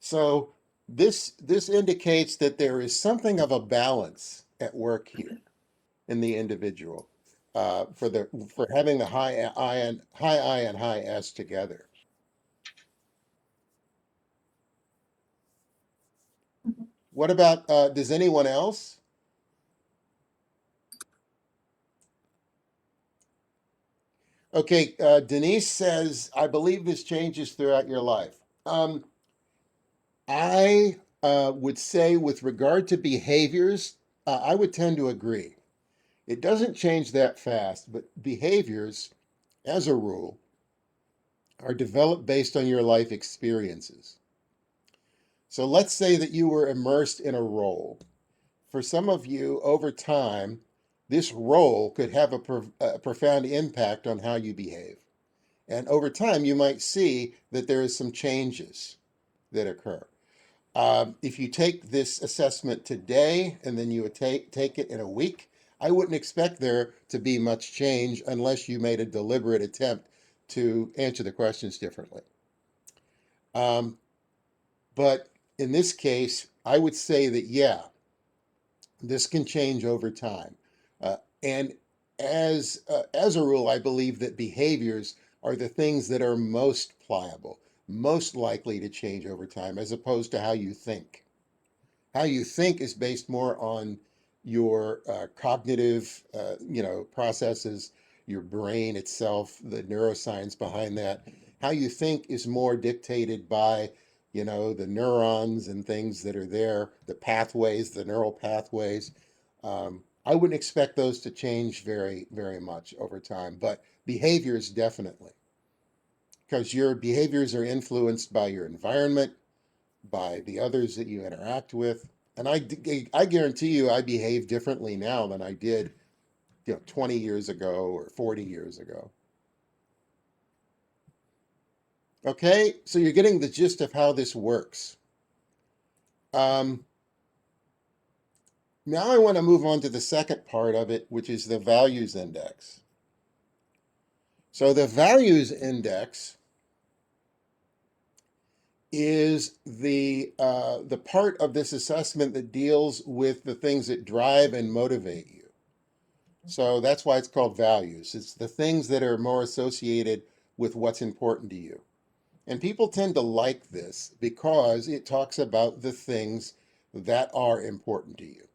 S1: So this indicates that there is something of a balance at work here in the individual for having the high I and high S together. What about does anyone else? Okay, Denise says, I believe this changes throughout your life. I would say, with regard to behaviors, I would tend to agree. It doesn't change that fast, but behaviors, as a rule, are developed based on your life experiences. So let's say that you were immersed in a role. For some of you, over time, this role could have a profound impact on how you behave. And over time, you might see that there is some changes that occur. If you take this assessment today and then you would take it in a week, I wouldn't expect there to be much change unless you made a deliberate attempt to answer the questions differently. Um, but in this case, I would say that, yeah, this can change over time. And as a rule, I believe that behaviors are the things that are most pliable, most likely to change over time, as opposed to how you think. How you think is based more on your cognitive, processes, your brain itself, the neuroscience behind that. How you think is more dictated by you know, the neurons and things that are there, the pathways, the neural pathways. I wouldn't expect those to change very, very much over time, but behaviors definitely, because your behaviors are influenced by your environment, by the others that you interact with. And I guarantee you, I behave differently now than I did, 20 years ago or 40 years ago. Okay, so you're getting the gist of how this works. Um, Now I want to move on to the second part of it, which is the values index. So the values index is the part of this assessment that deals with the things that drive and motivate you. So that's why it's called values. It's the things that are more associated with what's important to you. And people tend to like this because it talks about the things that are important to you,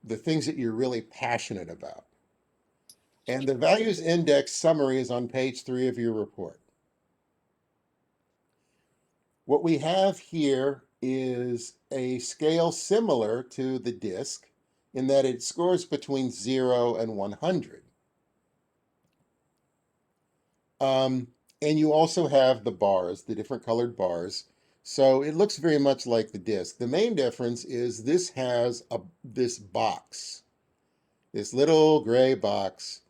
S1: the things that you're really passionate about. And the values index summary is on page 3 of your report. What we have here is a scale similar to the DISC in that it scores between 0 and 100. And you also have the bars, the different colored bars. So it looks very much like the disc. The main difference is this has this box, this little gray box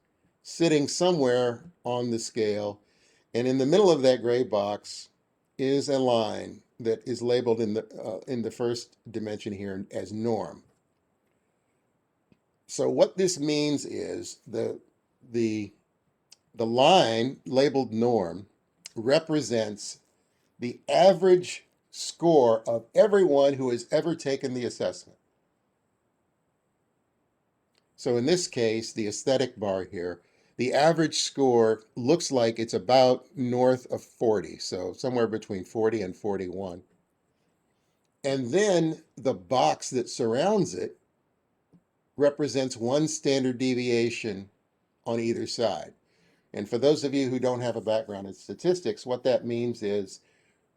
S1: sitting somewhere on the scale. And in the middle of that gray box is a line that is labeled in the first dimension here as norm. So what this means is the line labeled norm represents the average score of everyone who has ever taken the assessment. So in this case, the aesthetic bar here, the average score looks like it's about north of 40, so somewhere between 40 and 41. And then the box that surrounds it represents one standard deviation on either side. And for those of you who don't have a background in statistics, what that means is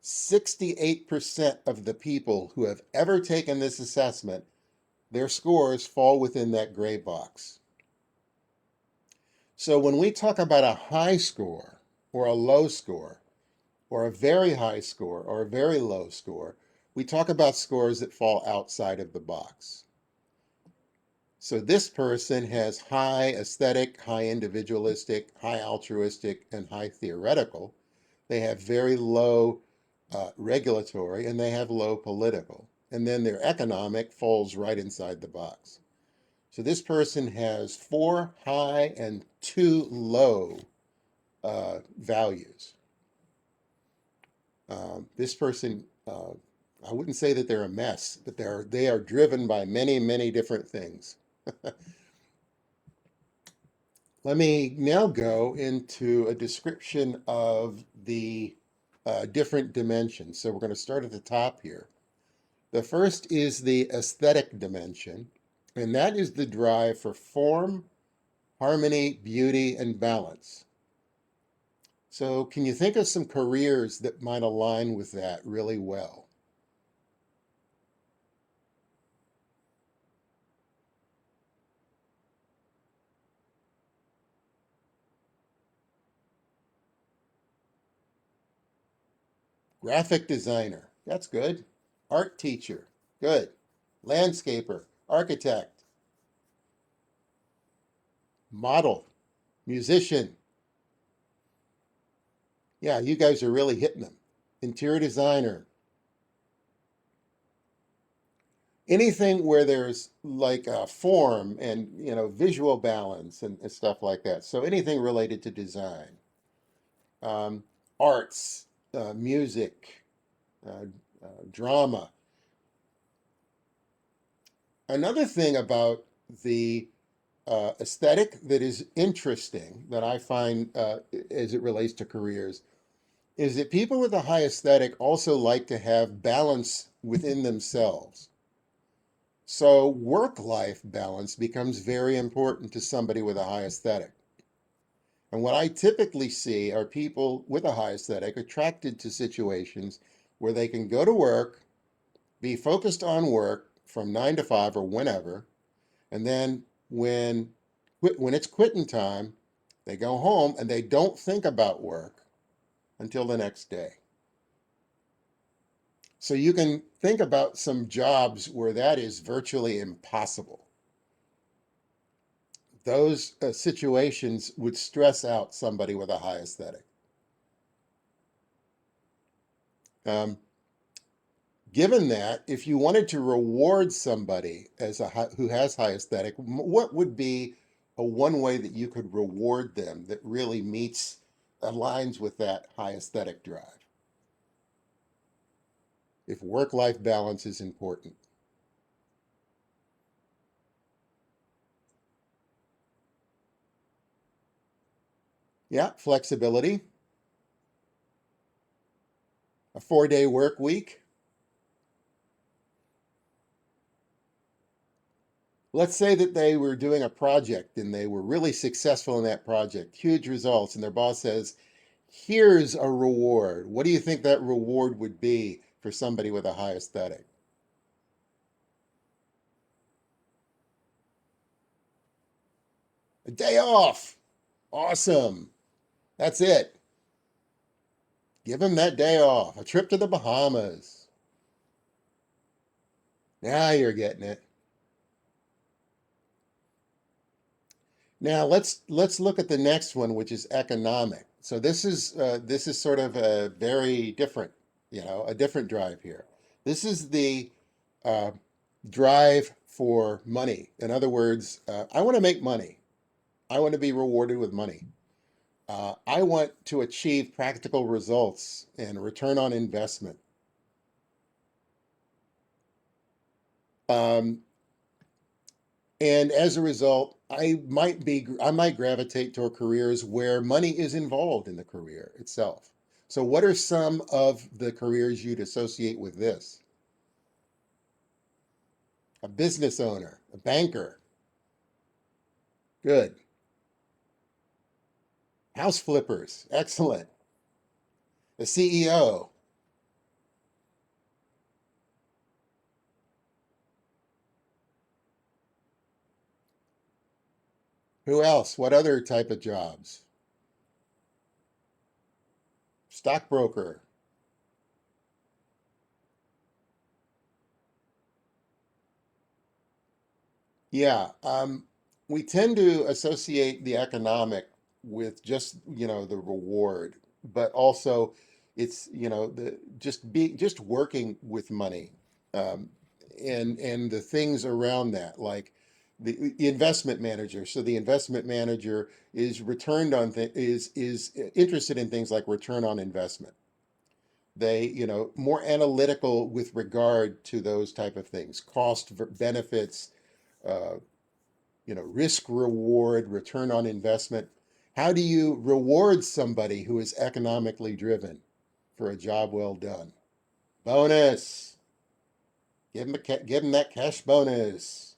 S1: 68% of the people who have ever taken this assessment, their scores fall within that gray box. So when we talk about a high score or a low score or a very high score or a very low score, we talk about scores that fall outside of the box. So this person has high aesthetic, high individualistic, high altruistic, and high theoretical. They have very low regulatory, and they have low political. And then their economic falls right inside the box. So this person has 4 high and 2 low values. This person, I wouldn't say that they're a mess, but they are driven by many, many different things. Let me now go into a description of the different dimensions. So we're going to start at the top here. The first is the aesthetic dimension, and that is the drive for form, harmony, beauty, and balance. So can you think of some careers that might align with that really well? Graphic designer, that's good. Art teacher, good. Landscaper, architect, model, musician. Yeah, you guys are really hitting them. Interior designer. Anything where there's like a form and visual balance and stuff like that. So anything related to design. Arts, music, drama. Another thing about the aesthetic that is interesting that I find as it relates to careers is that people with a high aesthetic also like to have balance within themselves. So work-life balance becomes very important to somebody with a high aesthetic. And what I typically see are people with a high aesthetic attracted to situations where they can go to work, be focused on work from 9 to 5 or whenever, and then when it's quitting time, they go home and they don't think about work until the next day. So you can think about some jobs where that is virtually impossible. Those situations would stress out somebody with a high aesthetic. Um, Given that, if you wanted to reward somebody who has high aesthetic, what would be a one way that you could reward them that really aligns with that high aesthetic drive? If work-life balance is important. Yeah, flexibility, a 4-day work week. Let's say that they were doing a project and they were really successful in that project, huge results, and their boss says, here's a reward. What do you think that reward would be for somebody with a high aesthetic? A day off. Awesome. That's it. Give them that day off. A trip to the Bahamas. Now you're getting it. Now let's look at the next one, which is economic. So this is sort of a very different, a different drive here. This is the uh, drive for money. In other words, I want to make money. I want to be rewarded with money. I want to achieve practical results and return on investment. Um, and as a result, I might gravitate toward careers where money is involved in the career itself. So what are some of the careers you'd associate with this? A business owner, a banker. Good. House flippers. Excellent. A CEO. Who else? What other type of jobs? Stockbroker. Yeah, we tend to associate the economic with just, the reward, but also it's, just working with money, um, and the things around that, like the investment manager. So the investment manager is returned on th is interested in things like return on investment. They, more analytical with regard to those type of things, benefits, uh, risk reward, return on investment. How do you reward somebody who is economically driven for a job well done? Bonus. Give them that cash bonus.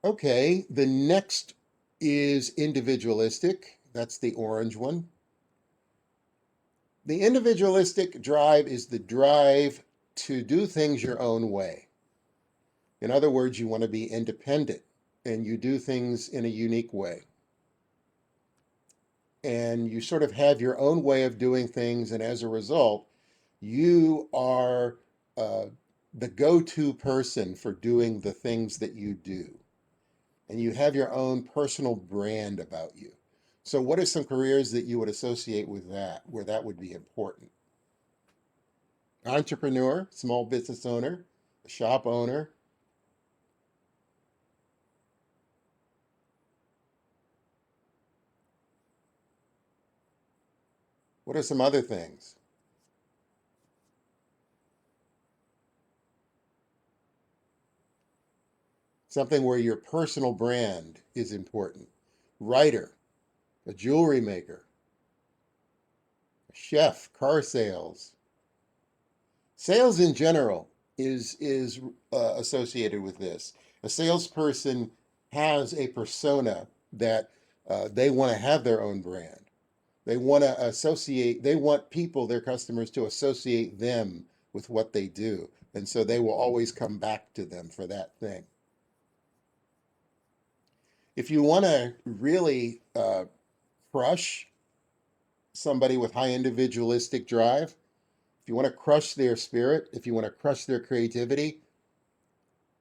S1: Okay, the next is individualistic. That's the orange one. The individualistic drive is the drive to do things your own way. In other words, you want to be independent and you do things in a unique way. And you sort of have your own way of doing things. And as a result, you are uh, the go-to person for doing the things that you do. And you have your own personal brand about you. So what are some careers that you would associate with that, where that would be important? Entrepreneur, small business owner, shop owner. What are some other things? Something where your personal brand is important. Writer, a jewelry maker, a chef, car sales. Sales in general is associated with this. A salesperson has a persona that they want to have their own brand. They want to associate, they want people, their customers, to associate them with what they do. And so they will always come back to them for that thing. If you want to really crush somebody with high individualistic drive, if you want to crush their spirit, if you want to crush their creativity,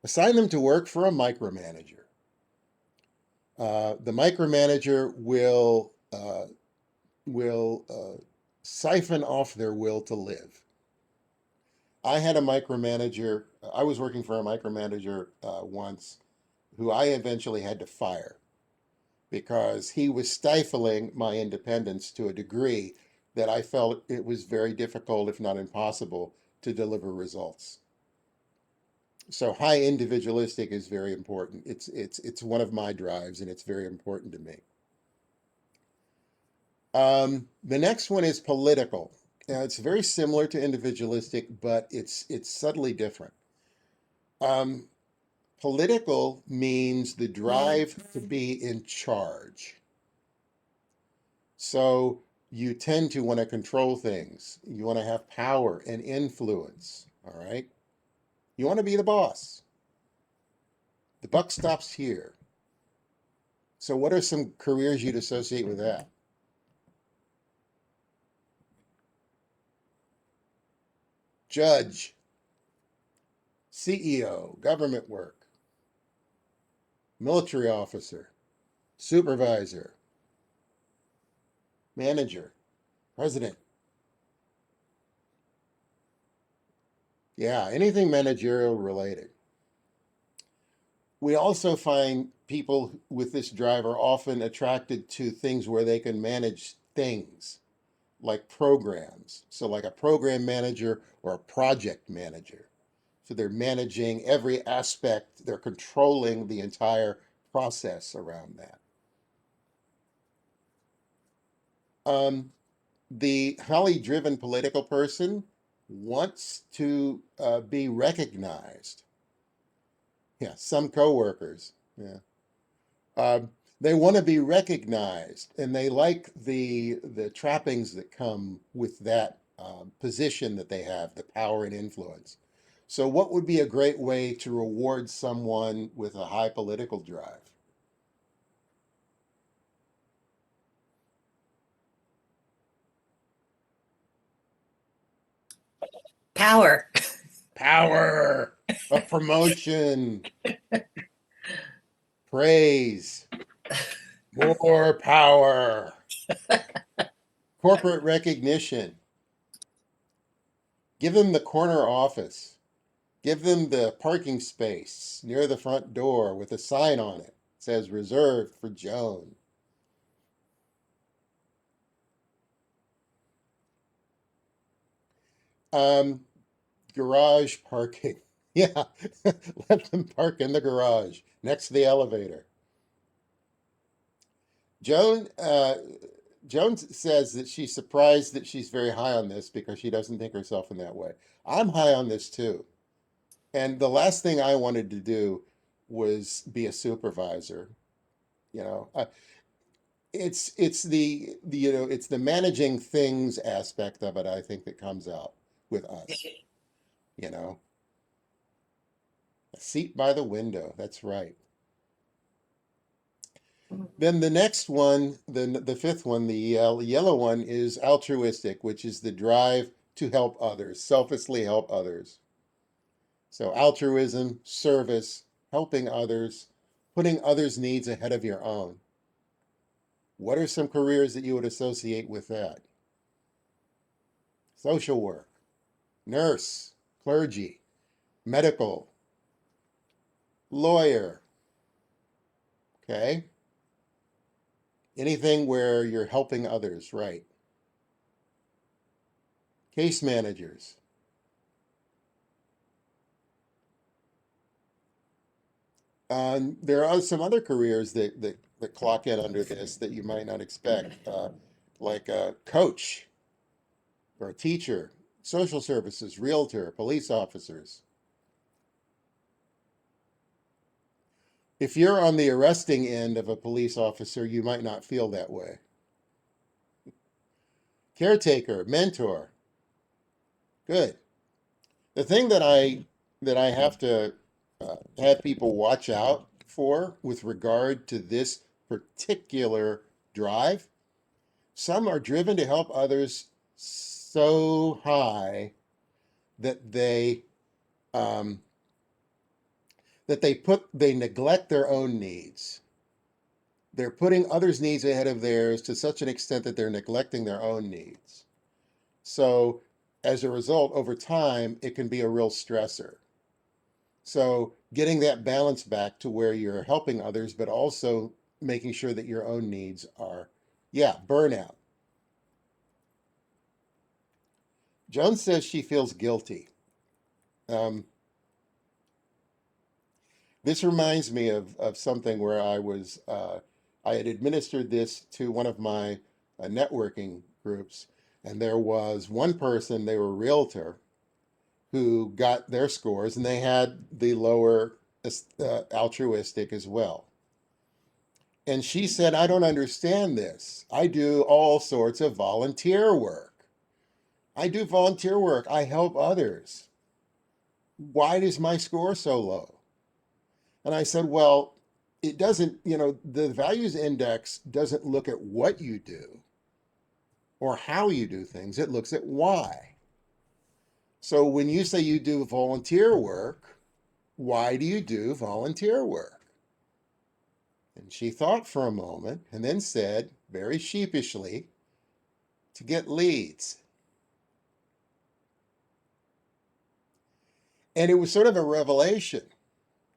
S1: assign them to work for a micromanager. The micromanager will siphon off their will to live. I had a micromanager. I was working for a micromanager once, who I eventually had to fire because he was stifling my independence to a degree that I felt it was very difficult, if not impossible, to deliver results. So high individualistic is very important. It's one of my drives, and it's very important to me. The next one is political. Now, it's very similar to individualistic, but it's subtly different. Political means the drive to be in charge. So you tend to want to control things. You want to have power and influence, all right? You want to be the boss. The buck stops here. So what are some careers you'd associate with that? Judge, CEO, government work, military officer, supervisor, manager, president. Yeah, anything managerial related. We also find people with this drive are often attracted to things where they can manage things like programs. So like a program manager or a project manager. So they're managing every aspect, they're controlling the entire process around that. The highly driven political person wants to be recognized. Yeah, some coworkers. Yeah, they want to be recognized, and they like the trappings that come with that position that they have, the power and influence. So, what would be a great way to reward someone with a high political drive?
S8: Power.
S1: Power, a promotion, praise, more power, corporate recognition. Give them the corner office. Give them the parking space near the front door with a sign on it. It says reserved for Joan. Um, Garage parking. Yeah, let them park in the garage next to the elevator. Joan, Joan says that she's surprised that she's very high on this because she doesn't think herself in that way. I'm high on this too. And the last thing I wanted to do was be a supervisor. You know, it's the it's the managing things aspect of it, I think, that comes out with us. You know, a seat by the window. That's right. Then the next one, the fifth one, the yellow one is altruistic, which is the drive to help others, selflessly help others. So altruism, service, helping others, putting others' needs ahead of your own. What are some careers that you would associate with that? Social work, nurse, clergy, medical, lawyer, okay? Anything where you're helping others, right? Case managers. There are some other careers that clock in under this that you might not expect, like a coach or a teacher, social services, realtor, police officers. If you're on the arresting end of a police officer, you might not feel that way. Caretaker, mentor. Good. The thing that I have to have people watch out for with regard to this particular drive, some are driven to help others so high that um, they neglect their own needs. They're putting others' needs ahead of theirs to such an extent that they're neglecting their own needs. So as a result, over time, it can be a real stressor. So getting that balance back to where you're helping others, but also making sure that your own needs are, yeah, burnout. Joan says she feels guilty. Um, this reminds me of something where I had administered this to one of my networking groups, and there was one person, they were a realtor, who got their scores, and they had the lower altruistic as well. And she said, I don't understand this. I do all sorts of volunteer work. I do volunteer work. I help others. Why is my score so low? And I said, well, it doesn't, the values index doesn't look at what you do or how you do things. It looks at why. So when you say you do volunteer work, why do you do volunteer work? And she thought for a moment and then said, very sheepishly, to get leads. And it was sort of a revelation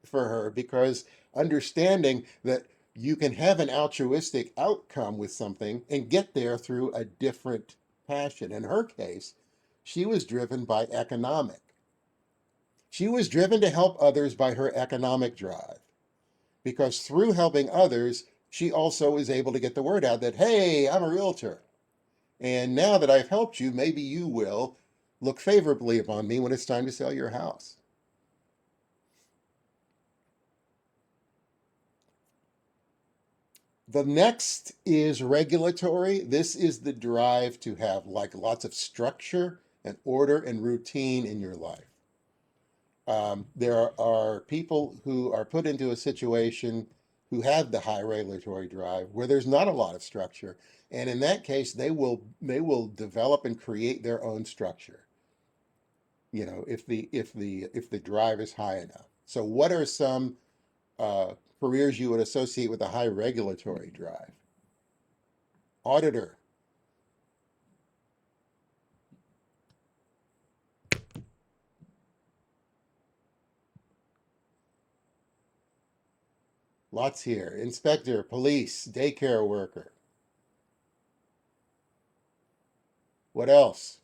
S1: for her, because understanding that you can have an altruistic outcome with something and get there through a different passion. In her case, she was driven by economic. She was driven to help others by her economic drive, because through helping others, she also is able to get the word out that, hey, I'm a realtor. And now that I've helped you, maybe you will look favorably upon me when it's time to sell your house. The next is regulatory. This is the drive to have like lots of structure and order and routine in your life. There are people who are put into a situation who have the high regulatory drive where there's not a lot of structure, and in that case, they will develop and create their own structure. If the drive is high enough. So, what are some careers you would associate with a high regulatory drive? Auditor. Lots here. Inspector, police, daycare worker. What else?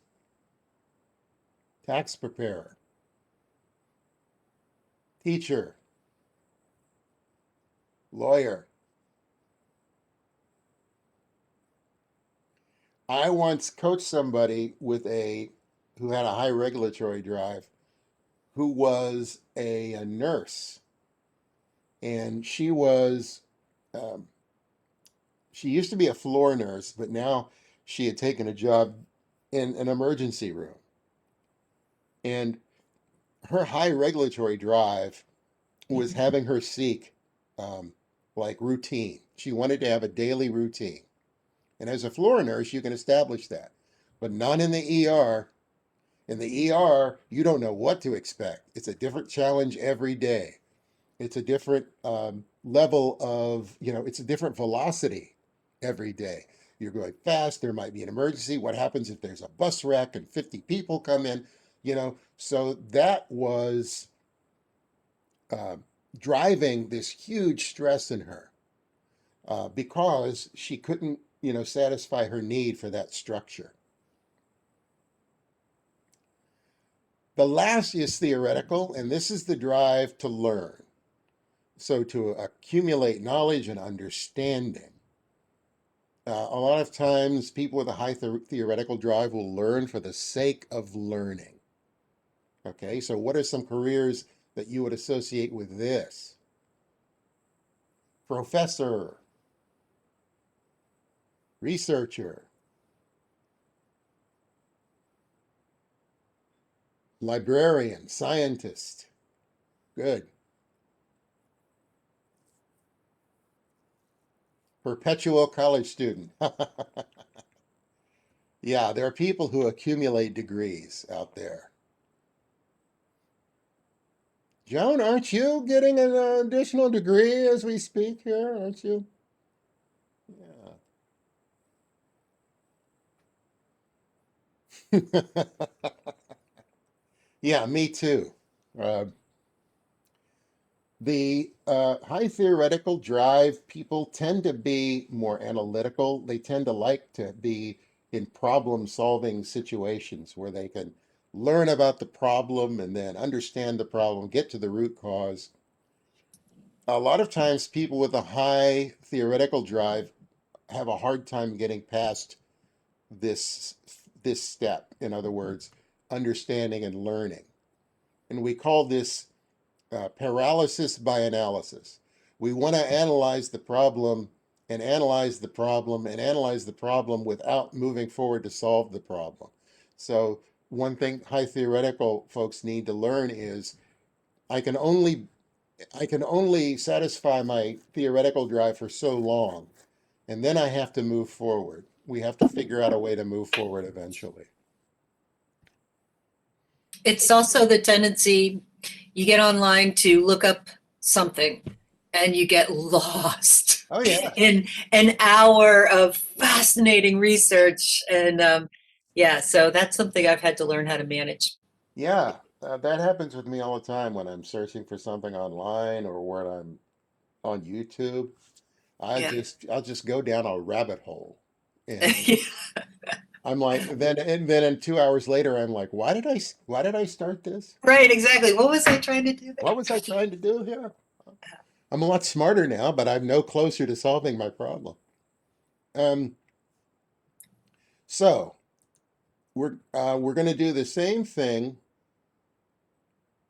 S1: Tax preparer. Teacher. Lawyer. I once coached somebody who had a high regulatory drive, who was a nurse, and um, she used to be a floor nurse, but now she had taken a job in an emergency room. And her high regulatory drive was having her seek um, like routine. She wanted to have a daily routine. And as a floor nurse, you can establish that, but not in the ER. In the ER, you don't know what to expect. It's a different challenge every day. It's a different level of, it's a different velocity every day. You're going fast. There might be an emergency. What happens if there's a bus wreck and 50 people come in? So that was uh, driving this huge stress in her because she couldn't, satisfy her need for that structure. The last is theoretical, and this is the drive to learn. So to accumulate knowledge and understanding. A lot of times people with a high theoretical drive will learn for the sake of learning. Okay, so what are some careers that you would associate with this? professor, researcher, librarian, scientist. Good. Perpetual college student. Yeah, there are people who accumulate degrees out there. Joan, aren't you getting an additional degree as we speak here? Aren't you? Yeah. Yeah, me too. Uh, the high theoretical drive people tend to be more analytical. They tend to like to be in problem solving situations where they can learn about the problem and then understand the problem, get to the root cause. A lot of times, people with a high theoretical drive have a hard time getting past this this step. In other words, understanding and learning. And we call this paralysis by analysis. We want to analyze the problem and analyze the problem and analyze the problem without moving forward to solve the problem. So one thing high theoretical folks need to learn is I can only I can only satisfy my theoretical drive for so long, and then I have to move forward. We have to figure out a way to move forward eventually.
S8: It's also the tendency, you get online to look up something and you get lost
S1: Oh yeah.
S8: in an hour of fascinating research. And yeah, so that's something I've had to learn how to manage.
S1: Yeah, that happens with me all the time when I'm searching for something online or when I'm on YouTube.
S8: Yeah.
S1: I'll just go down a rabbit hole, and I'm like, then in 2 hours later, I'm like, why did I start this?
S8: Right, exactly. What was I trying to do there?
S1: What was I trying to do here? I'm a lot smarter now, but I'm no closer to solving my problem. Um, so we're going to do the same thing,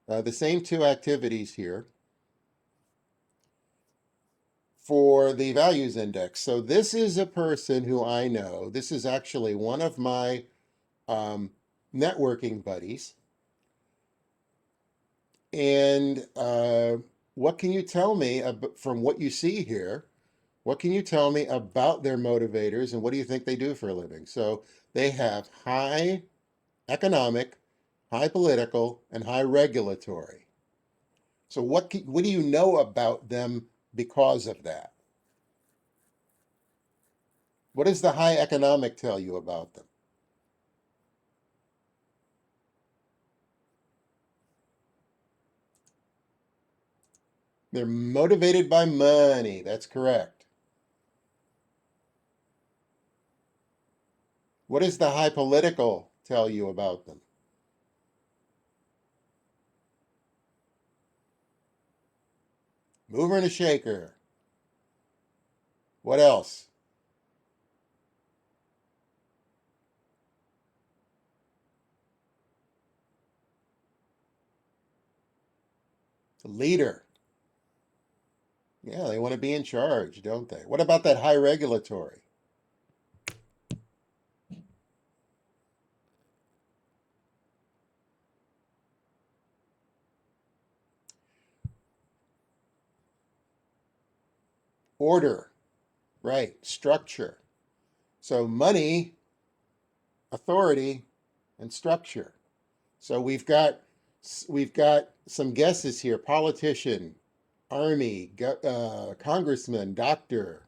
S1: the same two activities here for the values index. So this is a person who I know. This is actually one of my networking buddies. And what can you tell me from what you see here? What can you tell me about their motivators and what do you think they do for a living? So they have high economic, high political, and high regulatory. So what do you know about them because of that? What does the high economic tell you about them? They're motivated by money. That's correct. What does the high political tell you about them? Mover and a shaker. What else? The leader. Yeah, they want to be in charge, don't they? What about that high regulatory? Order, right? Structure. So money, authority, and structure. So we've got some guesses here: politician, army, congressman, doctor.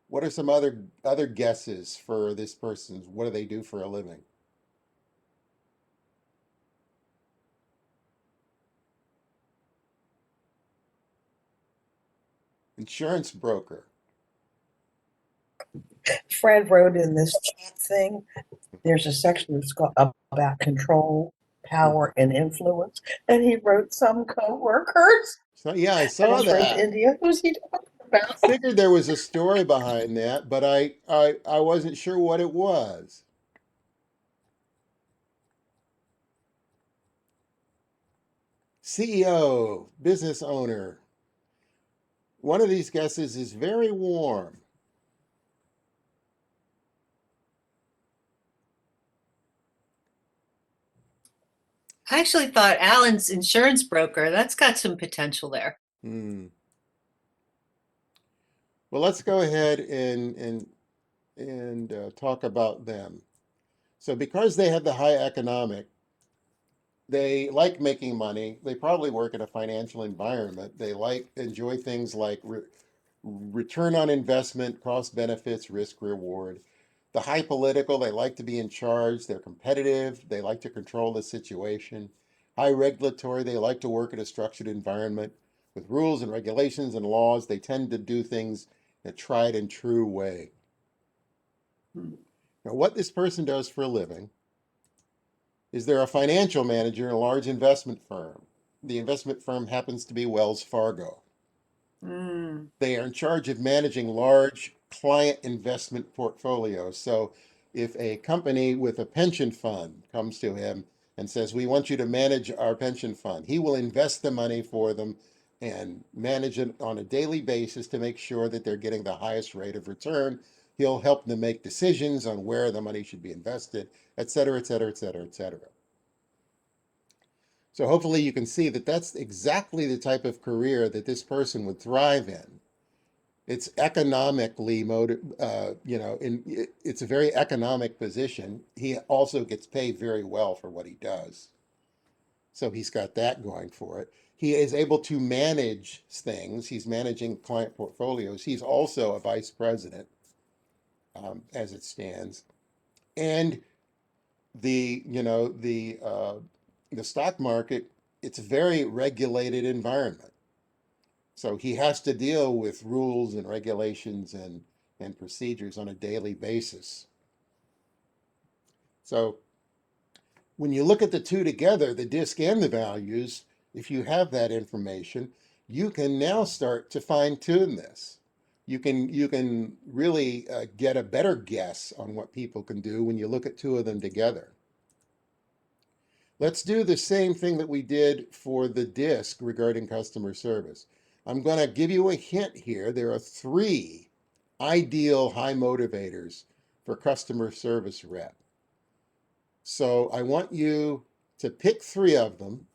S1: What are some other guesses for this person? What do they do for a living? Insurance broker.
S11: Fred wrote in this chat thing, there's a section that's about control, power, and influence. And he wrote some co-workers.
S1: So yeah, I
S11: And
S1: saw
S11: it's from
S1: that.
S11: India. Who's he talking about?
S1: Figured there was a story behind that, but I wasn't sure what it was. CEO, business owner. One of these guesses is very warm.
S8: I actually thought Alan's insurance broker, that's got some potential there.
S1: Well, let's go ahead and talk about them. So because they have the high economic, they like making money. They probably work in a financial environment. They enjoy things like return on investment, cost benefits, risk reward. The high political, they like to be in charge. They're competitive. They like to control the situation. High regulatory, they like to work in a structured environment with rules and regulations and laws. They tend to do things in a tried and true way. Now, what this person does for a living is they're a financial manager in a large investment firm. The investment firm happens to be Wells Fargo. They are in charge of managing large client investment portfolios. So if a company with a pension fund comes to him and says, we want you to manage our pension fund, he will invest the money for them and manage it on a daily basis to make sure that they're getting the highest rate of return. He'll help them make decisions on where the money should be invested, et cetera, et cetera, et cetera, et cetera. So hopefully you can see that that's exactly the type of career that this person would thrive in. It's economically it's a very economic position. He also gets paid very well for what he does. So he's got that going for it. He is able to manage things. He's managing client portfolios. He's also a vice president, as it stands. And the stock market, it's a very regulated environment. So he has to deal with rules and regulations and procedures on a daily basis. So when you look at the two together, the disk and the values, if you have that information, you can now start to fine tune this. You can really get a better guess on what people can do when you look at two of them together. Let's do the same thing that we did for the disc regarding customer service. I'm going to give you a hint here. There are 3 ideal high motivators for customer service rep. So I want you to pick 3 of them.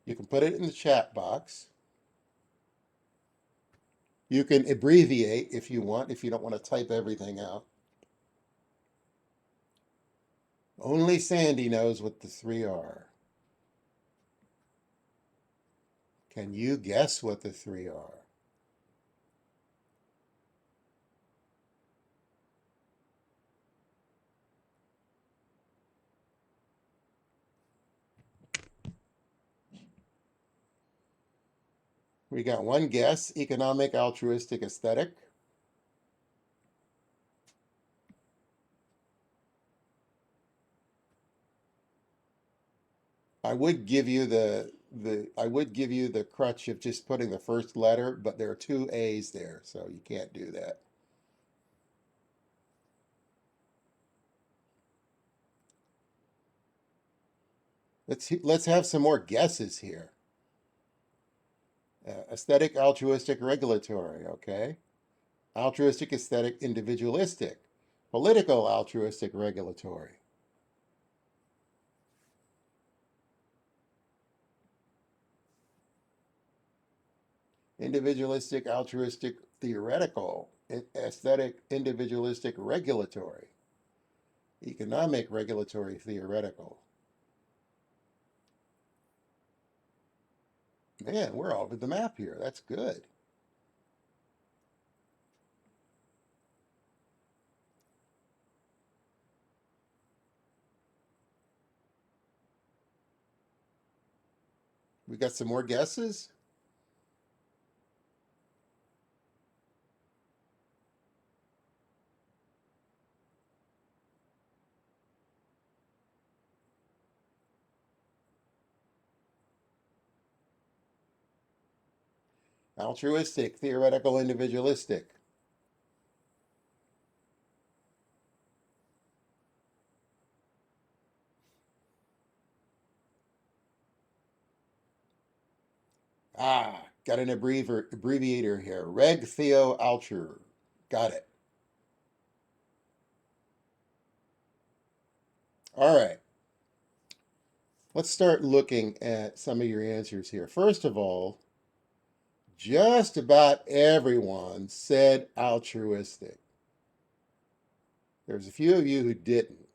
S1: You can put it in the chat box. You can abbreviate if you want, if you don't want to type everything out. Only Sandy knows what the 3 are. Can you guess what the 3 are? We got one guess: economic, altruistic, aesthetic. I would give you the crutch of just putting the first letter, but there are 2 A's there, so you can't do that. Let's have some more guesses here. Aesthetic, altruistic, regulatory, okay? Altruistic, aesthetic, individualistic. Political, altruistic, regulatory. Individualistic, altruistic, theoretical. Aesthetic, individualistic, regulatory. Economic, regulatory, theoretical. Man, we're all over the map here. That's good. We got some more guesses? Altruistic, theoretical, individualistic. Got an abbreviator here. Reg Theo Alturer. Got it. All right. Let's start looking at some of your answers here. First of all, just about everyone said altruistic. There's a few of you who didn't.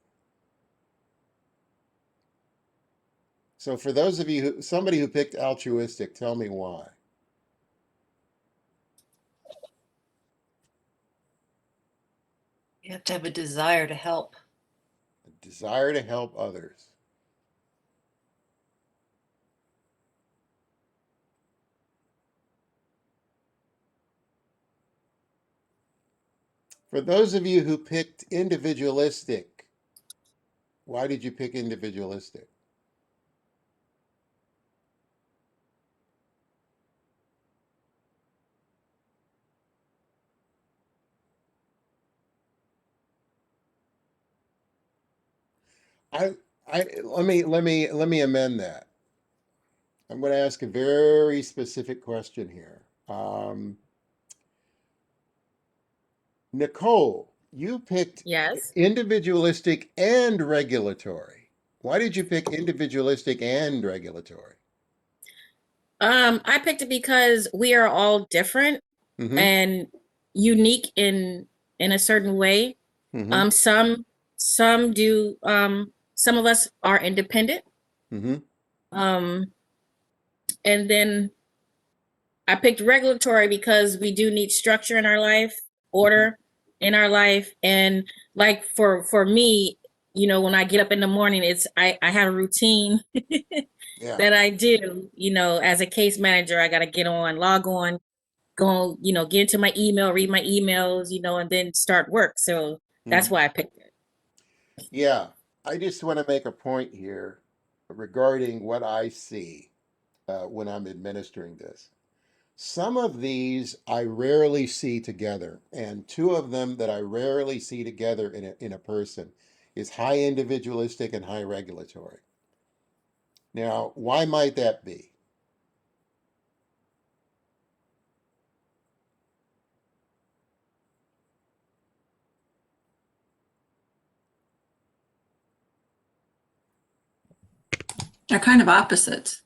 S1: So for those of you who, somebody who picked altruistic, tell me why.
S8: You have to have a desire to help.
S1: A desire to help others. For those of you who picked individualistic, why did you pick individualistic? I, let me amend that. I'm going to ask a very specific question here. Nicole, you picked
S12: Yes.
S1: individualistic and regulatory. Why did you pick individualistic and regulatory?
S12: I picked it because we are all different
S1: Mm-hmm.
S12: and unique in a certain way.
S1: Mm-hmm.
S12: Some do some of us are independent.
S1: Mm-hmm.
S12: Um and then I picked regulatory because we do need structure in our life, order in our life. And like for me, you know, when I get up in the morning, I have a routine
S1: Yeah.
S12: that I do, you know, as a case manager. I gotta get on, log on, go, you know, get into my email, read my emails, you know, and then start work. So that's
S1: Mhm.
S12: why I picked it.
S1: Yeah. I just want to make a point here regarding what I see when I'm administering this. Some of these I rarely see together, and two of them that I rarely see together in a person is high individualistic and high regulatory. Now, why might that be?
S3: They're kind of opposites.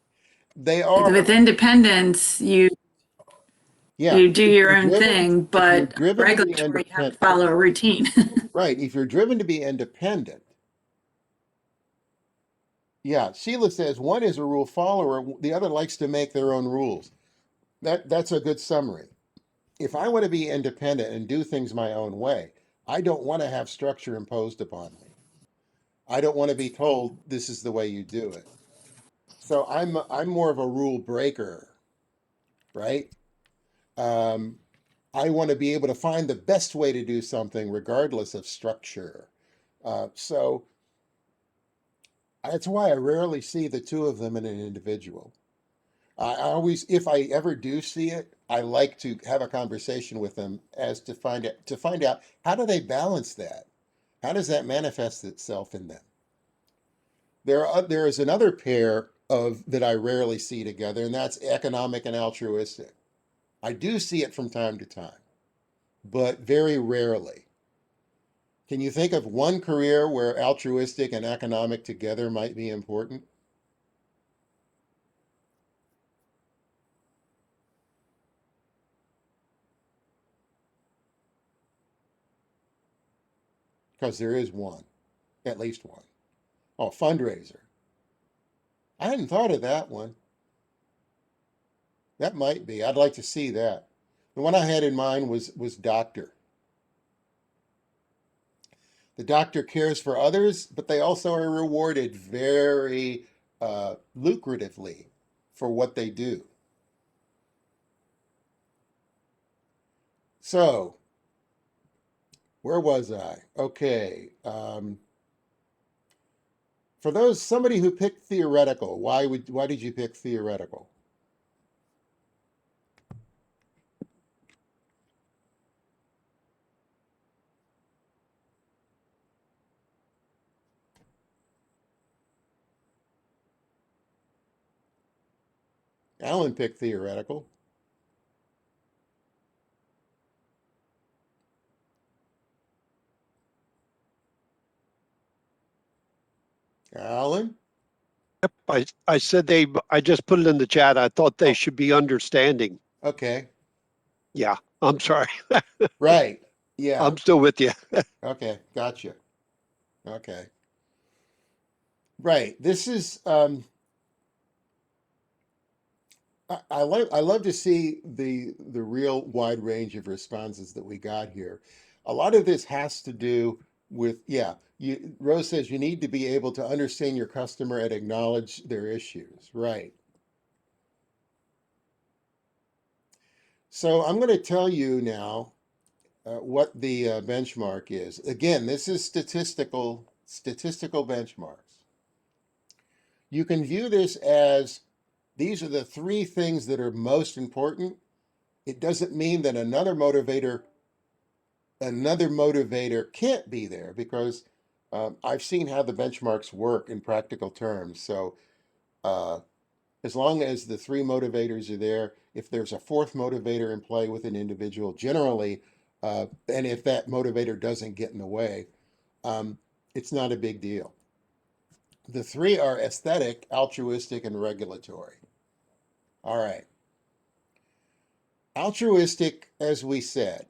S1: They
S3: With
S1: are,
S3: independence,
S1: yeah.
S3: you do your own thing,
S1: If you're
S3: but
S1: driven to be
S3: regulatory, you have to
S1: independent,
S3: follow a routine.
S1: right? If you're driven to be independent, yeah. Sheila says one is a rule follower, the other likes to make their own rules. That's a good summary. If I want to be independent and do things my own way, I don't want to have structure imposed upon me. I don't want to be told this is the way you do it. So I'm more of a rule breaker, right? Um, I want to be able to find the best way to do something regardless of structure. So that's why I rarely see the two of them in an individual. I always, if I ever do see it, I like to have a conversation with them as to find out how do they balance that? How does that manifest itself in them? There is another pair of that I rarely see together, and that's economic and altruistic. I do see it from time to time, but very rarely. Can you think of one career where altruistic and economic together might be important? Because there is one, at least one. Oh, fundraiser. I hadn't thought of that one. That might be. I'd like to see that. The one I had in mind was doctor. The doctor cares for others, but they also are rewarded very lucratively for what they do. So, where was I? Okay. For those somebody who picked theoretical, why did you pick theoretical? Alan picked theoretical. Alan?
S5: Yep, I said I just put it in the chat. I thought they
S1: Oh.
S5: should be understanding.
S1: Okay.
S5: Yeah, I'm sorry.
S1: Right. Yeah.
S5: I'm still with you.
S1: Okay. Gotcha. Okay. Right. This is I love to see the real wide range of responses that we got here. A lot of this has to do with, yeah, Rose says you need to be able to understand your customer and acknowledge their issues. Right. So I'm going to tell you now what the benchmark is. Again, this is statistical benchmarks. You can view this as these are the three things that are most important. It doesn't mean that another motivator can't be there, because I've seen how the benchmarks work in practical terms. So uh, as long as the three motivators are there, if there's a fourth motivator in play with an individual, generally, and if that motivator doesn't get in the way, um, it's not a big deal. The three are aesthetic, altruistic, and regulatory. All right. Altruistic, as we said,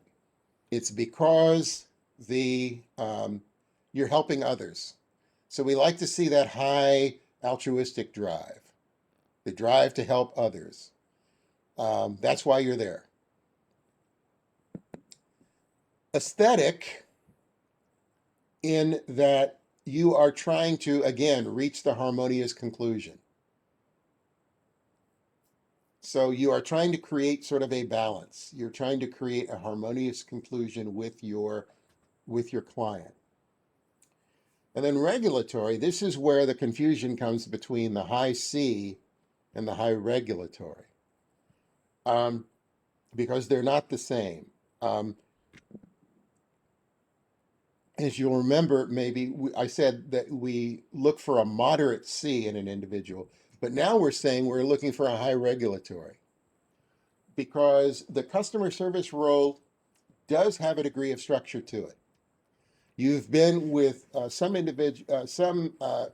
S1: it's because you're helping others. So we like to see that high altruistic drive, the drive to help others. That's why you're there. Aesthetic, in that you are trying to, again, reach the harmonious conclusion. So you are trying to create sort of a balance. You're trying to create a harmonious conclusion with your client. And then regulatory, this is where the confusion comes between the high C and the high regulatory, because they're not the same. As you'll remember, maybe I said that we look for a moderate C in an individual, but now we're saying we're looking for a high regulatory, because the customer service role does have a degree of structure to it. You've been with some individual,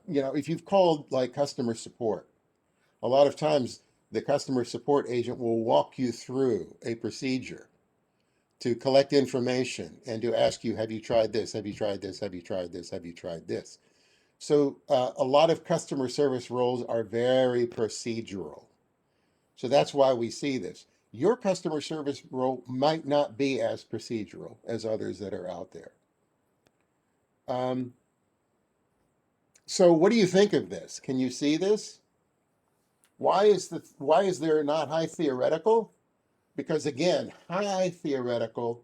S1: if you've called like customer support, a lot of times the customer support agent will walk you through a procedure to collect information and to ask you, have you tried this? Have you tried this? Have you tried this? Have you tried this? So a lot of customer service roles are very procedural. So that's why we see this. Your customer service role might not be as procedural as others that are out there. So what do you think of this? Can you see this? Why is there not high theoretical? Because again, high theoretical,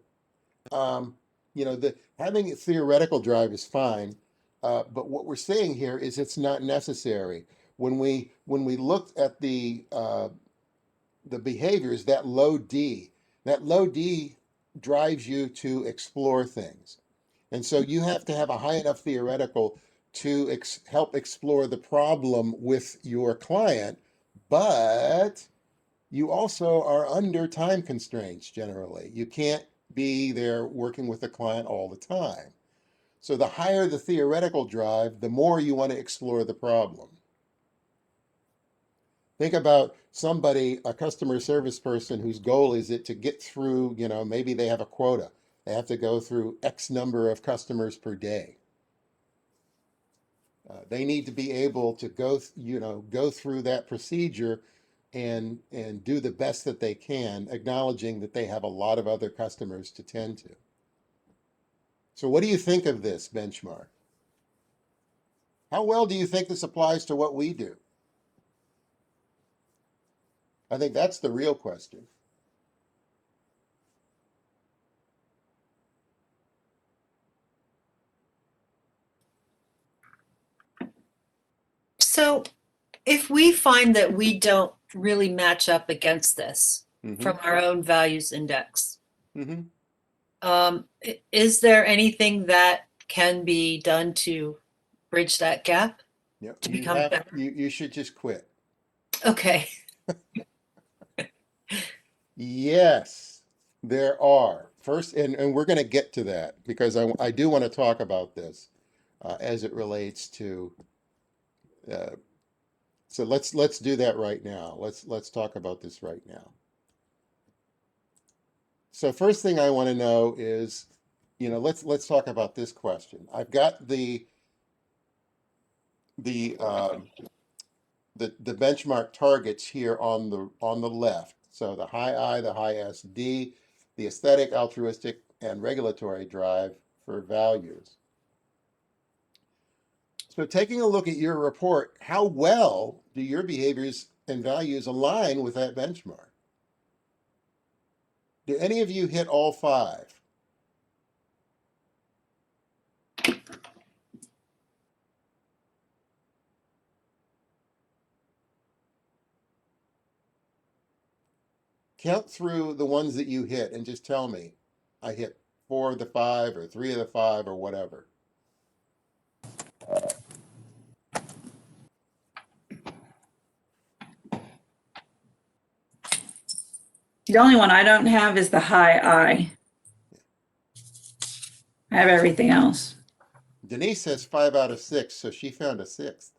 S1: the having a theoretical drive is fine, but what we're saying here is it's not necessary. When we looked at the behaviors, that low D drives you to explore things, and so you have to have a high enough theoretical to help explore the problem with your client, but you also are under time constraints generally. You can't be there working with the client all the time. So the higher the theoretical drive, the more you want to explore the problem. Think about somebody, a customer service person whose goal is it to get through, maybe they have a quota. They have to go through X number of customers per day. They need to be able to go through that procedure and do the best that they can, acknowledging that they have a lot of other customers to tend to. So what do you think of this benchmark? How well do you think this applies to what we do? I think that's the real question.
S8: So if we find that we don't really match up against this from our own values index,
S1: Mm-hmm.
S8: is there anything that can be done to bridge that gap
S1: Yeah,
S8: to become better?
S1: you should just quit.
S8: Okay.
S1: Yes, there are. First, and we're going to get to that because I do want to talk about this as it relates to So let's do that right now. Let's talk about this right now. So first thing I want to know is, let's talk about this question. I've got the benchmark targets here on the left. So the high I, the high S, D, the aesthetic, altruistic, and regulatory drive for values. So taking a look at your report, how well do your behaviors and values align with that benchmark? Do any of you hit all 5? Count through the ones that you hit and just tell me, I hit 4 of the 5 or 3 of the 5 or whatever.
S3: The only one I don't have is the high I. I have everything else.
S1: Denise has 5 out of 6, so she found a 6th.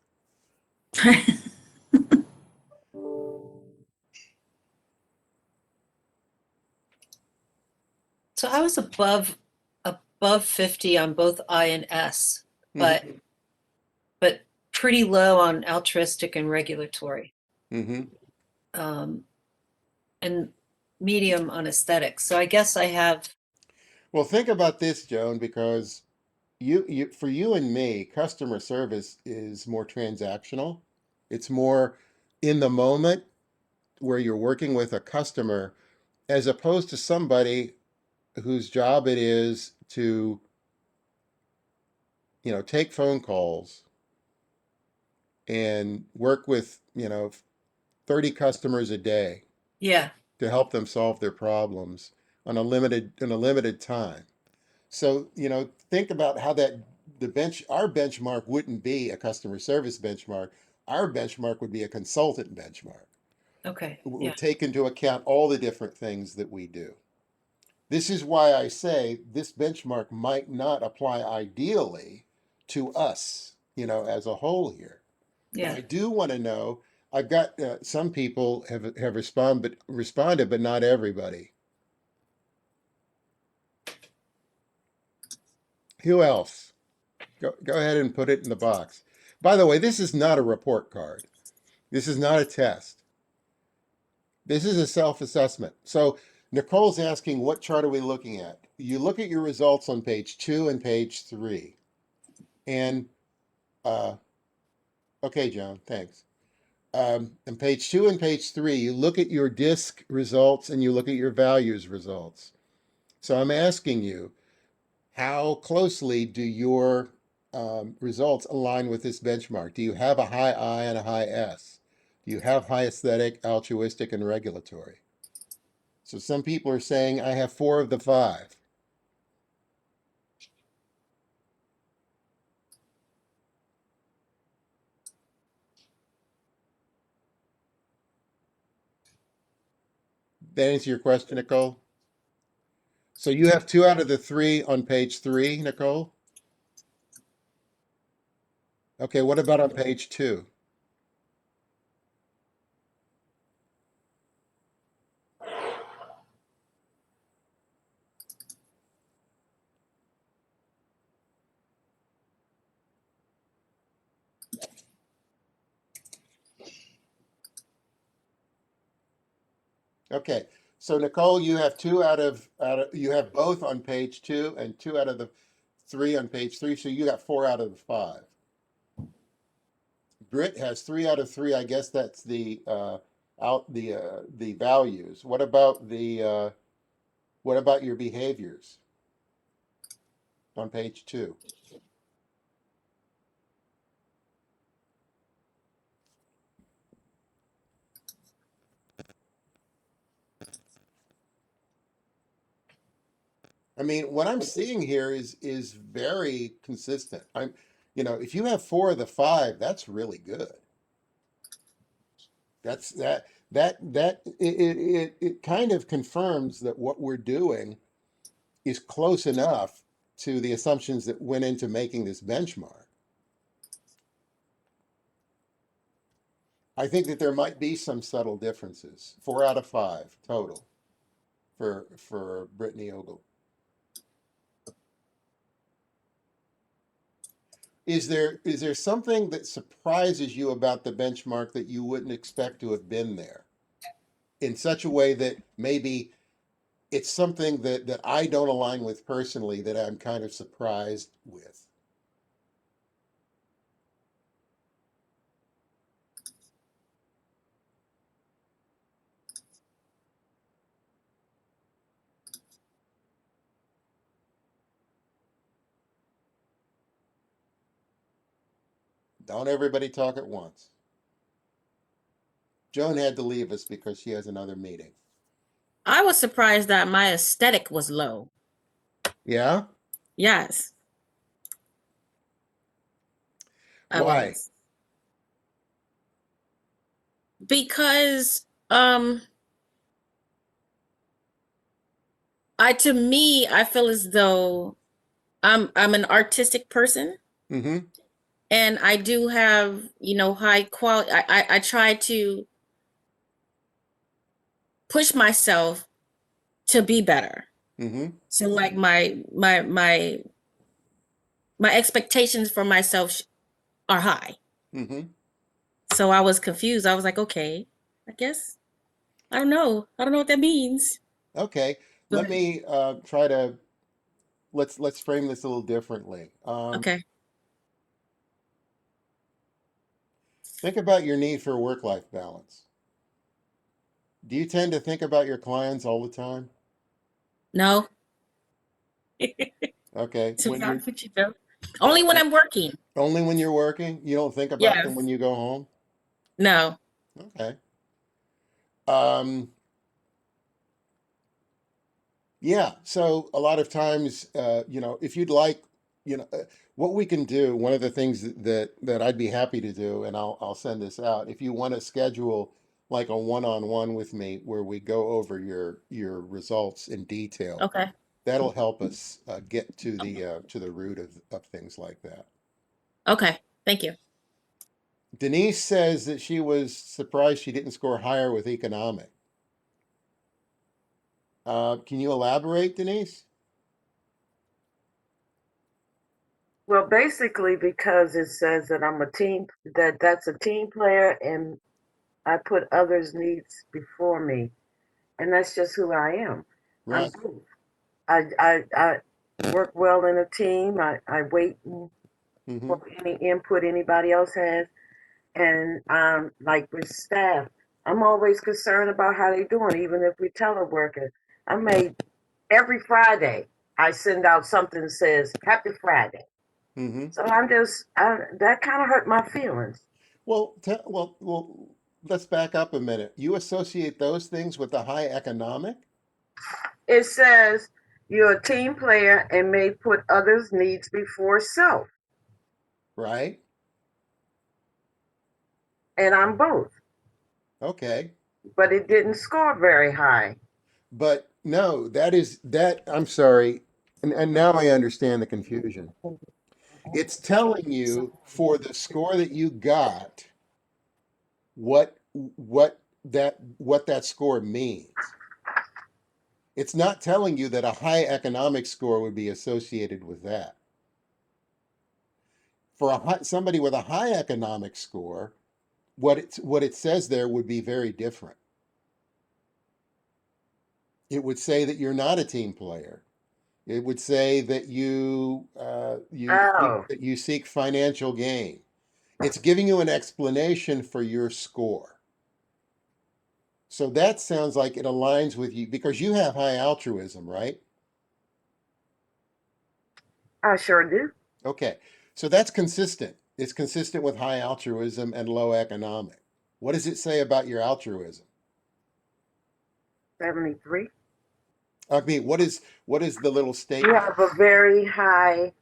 S8: So I was above 50 on both I and S, but pretty low on altruistic and regulatory.
S1: Mm-hmm.
S8: And medium on aesthetics. So I guess I have.
S1: Well, think about this, Joan, because for you and me, customer service is more transactional. It's more in the moment where you're working with a customer as opposed to somebody whose job it is to, take phone calls and work with, 30 customers a day
S8: Yeah.
S1: to help them solve their problems in a limited time. So, think about how our benchmark wouldn't be a customer service benchmark. Our benchmark would be a consultant benchmark.
S8: Okay.
S1: It
S8: Yeah.
S1: would take into account all the different things that we do. This is why I say this benchmark might not apply ideally to us, as a whole here. But
S8: Yeah.
S1: I do want to know. I've got some people have responded, but not everybody. Who else? Go ahead and put it in the box. By the way, this is not a report card. This is not a test. This is a self-assessment. So Nicole's asking, what chart are we looking at? You look at your results on page 2 and page 3. And, okay, Joan, thanks. On page 2 and page 3, you look at your DISC results and you look at your values results. So I'm asking you, how closely do your results align with this benchmark? Do you have a high I and a high S? Do you have high aesthetic, altruistic, and regulatory? So some people are saying I have 4 of the 5. That answer your question, Nicole? So you have 2 out of the 3 on page 3, Nicole? Okay, what about on page 2? Okay, so Nicole, you have 2 you have both on page 2 and 2 out of the 3 on page 3, so you got 4 out of the 5. Britt has 3 out of 3. I guess that's the values. What about your behaviors on page 2? I mean, what I'm seeing here is very consistent. If you have 4 of the 5, that's really good. That's it kind of confirms that what we're doing is close enough to the assumptions that went into making this benchmark. I think that there might be some subtle differences. 4 out of 5 total for Brittany Ogle. Is there something that surprises you about the benchmark that you wouldn't expect to have been there in such a way that maybe it's something that I don't align with personally that I'm kind of surprised with? Don't everybody talk at once. Joan had to leave us because she has another meeting.
S12: I was surprised that my aesthetic was low.
S1: Yeah?
S12: Yes, I
S1: Why?
S12: was. Because to me, I feel as though I'm an artistic person,
S1: Mm-hmm.
S12: and I do have, high quality. I try to push myself to be better.
S1: Mm-hmm.
S12: So like my expectations for myself are high.
S1: Mm-hmm.
S12: So I was confused. I was like, okay, I guess I don't know. I don't know what that means.
S1: Okay. Let
S12: But
S1: me try to let's frame this a little differently.
S12: okay.
S1: Think about your need for work-life balance. Do you tend to think about your clients all the time?
S12: No.
S1: Okay.
S12: To be
S1: When you're
S12: honest with you, though. Only when I'm working.
S1: only when you're working, you don't think about them when
S12: Yes.
S1: you go home?
S12: No.
S1: Okay. Um, yeah. So a lot of times, if you'd like, what we can do, one of the things that I'd be happy to do, and I'll send this out, if you want to schedule like a one-on-one with me where we go over your results in detail,
S12: Okay.
S1: that'll help us get to the root of things like that.
S12: Okay. Thank you.
S1: Denise says that she was surprised she didn't score higher with economic. Can you elaborate, Denise?
S11: Well, basically because it says that that's a team player and I put others' needs before me. And that's just who I am. I'm
S1: Right.
S11: both. I work well in a team. I wait
S1: Mm-hmm.
S11: for any input anybody else has. And like with staff, I'm always concerned about how they're doing, even if we teleworking. I made every Friday I send out something that says Happy Friday.
S1: Mm-hmm.
S11: So that kind of hurt my feelings.
S1: Well, let's back up a minute. You associate those things with the high economic,
S11: It says you're a team player and may put others' needs before self.
S1: right?
S11: And I'm both.
S1: Okay.
S11: But it didn't score very high.
S1: But no, I'm sorry. And now I understand the confusion. It's telling you for the score that you got what that score means. It's not telling you that a high economic score would be associated with that. For somebody with a high economic score, what it says there would be very different. It would say that you're not a team player. It would say that
S11: Oh,
S1: you seek financial gain. It's giving you an explanation for your score. So that sounds like it aligns with you because you have high altruism, right?
S11: I sure do.
S1: Okay. So that's consistent. It's consistent with high altruism and low economic. What does it say about your altruism?
S11: 73.
S1: I mean, what is the little
S11: You
S1: statement?
S11: have a very high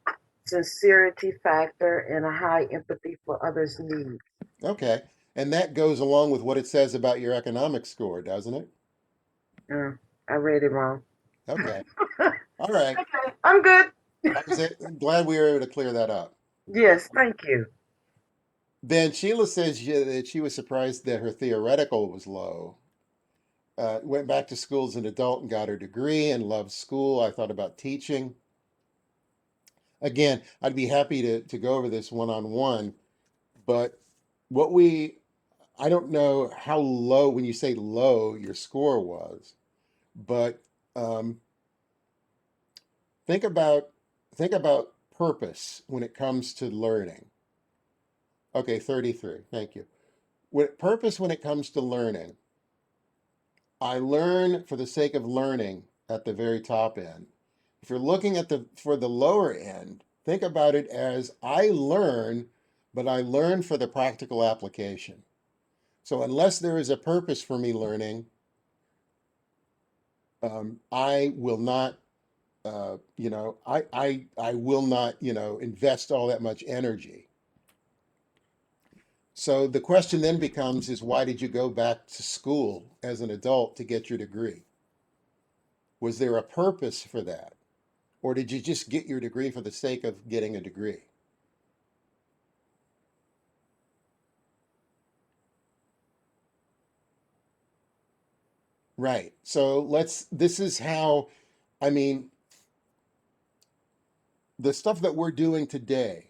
S11: sincerity factor and a high empathy for others' needs.
S1: Okay. And that goes along with what it says about your economic score, doesn't it?
S11: I read it wrong.
S1: Okay. All right.
S11: Okay, I'm good.
S1: I'm glad we were able to clear that up.
S11: Yes, thank you.
S1: Then Sheila says that she was surprised that her theoretical was low. Went back to school as an adult and got her degree and loved school. I thought about teaching. Again, I'd be happy to go over this one-on-one, but what we, I don't know how low, when you say low, your score was, but um, think about think about purpose when it comes to learning. Okay, 33. Thank you. Purpose when it comes to learning. I learn for the sake of learning at the very top end. If you're looking at for the lower end, think about it as I learn, but I learn for the practical application. So unless there is a purpose for me learning, I will not, I will not, invest all that much energy. So the question then becomes is why did you go back to school as an adult to get your degree? Was there a purpose for that? Or did you just get your degree for the sake of getting a degree? Right. So this is how, I mean, the stuff that we're doing today,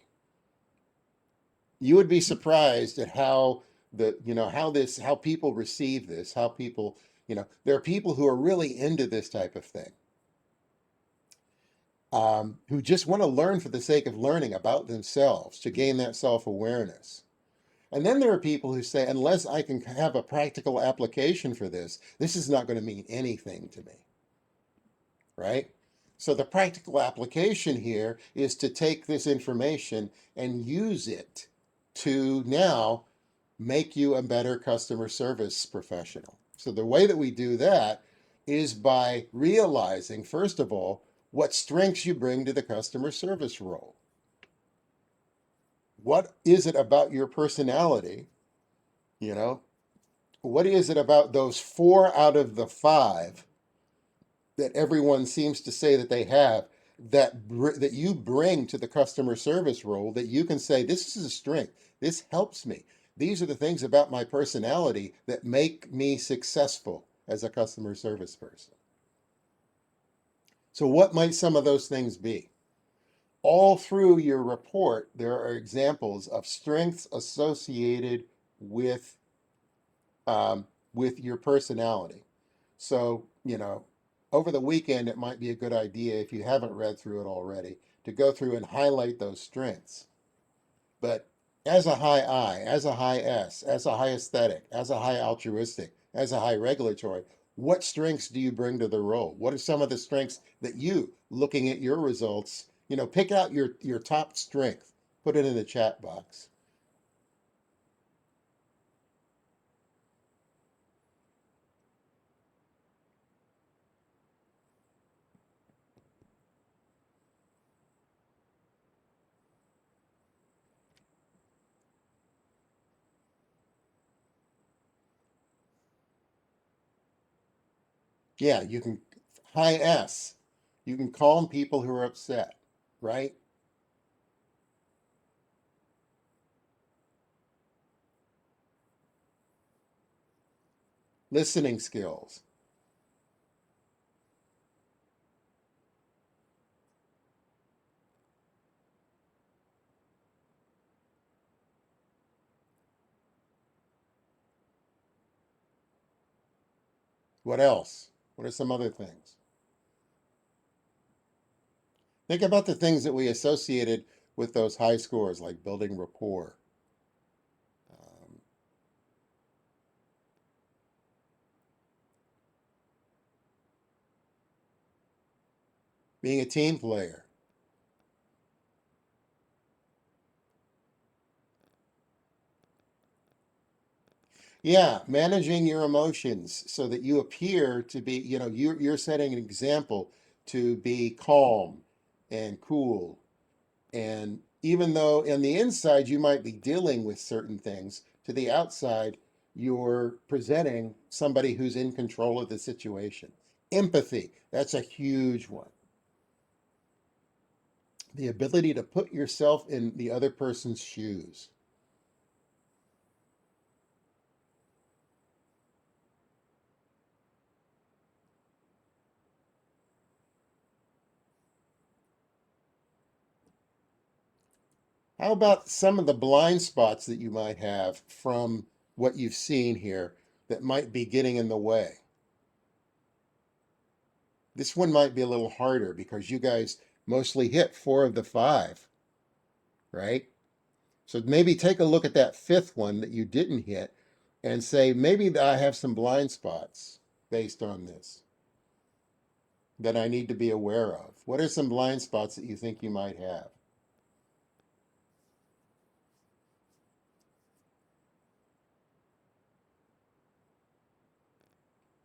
S1: you would be surprised at how how people receive this, how people, there are people who are really into this type of thing, who just want to learn for the sake of learning about themselves to gain that self-awareness. And then there are people who say, unless I can have a practical application for this, this is not going to mean anything to me, right? So the practical application here is to take this information and use it to now make you a better customer service professional. So the way that we do that is by realizing, first of all, what strengths you bring to the customer service role. What is it about your personality? You know, what is it about those 4 out of the 5 that everyone seems to say that they have that you bring to the customer service role that you can say, this is a strength. This helps me. These are the things about my personality that make me successful as a customer service person. So what might some of those things be? All through your report, there are examples of strengths associated um, with your personality. So, over the weekend, it might be a good idea, if you haven't read through it already, to go through and highlight those strengths. But as a high I, as a high S, as a high aesthetic, as a high altruistic, as a high regulatory, what strengths do you bring to the role? What are some of the strengths that you, looking at your results, pick out your top strength, put it in the chat box. Yeah, you can, high S, you can calm people who are upset, right? Listening skills. What else? What are some other things? Think about the things that we associated with those high scores, like building rapport. Um, Being a team player. Yeah, managing your emotions so that you appear to be, you're setting an example to be calm and cool. And even though on the inside you might be dealing with certain things, to the outside, you're presenting somebody who's in control of the situation. Empathy, that's a huge one. The ability to put yourself in the other person's shoes. How about some of the blind spots that you might have from what you've seen here that might be getting in the way? This one might be a little harder because you guys mostly hit 4 of the 5, right? So maybe take a look at that 5th one that you didn't hit and say, maybe I have some blind spots based on this that I need to be aware of. What are some blind spots that you think you might have?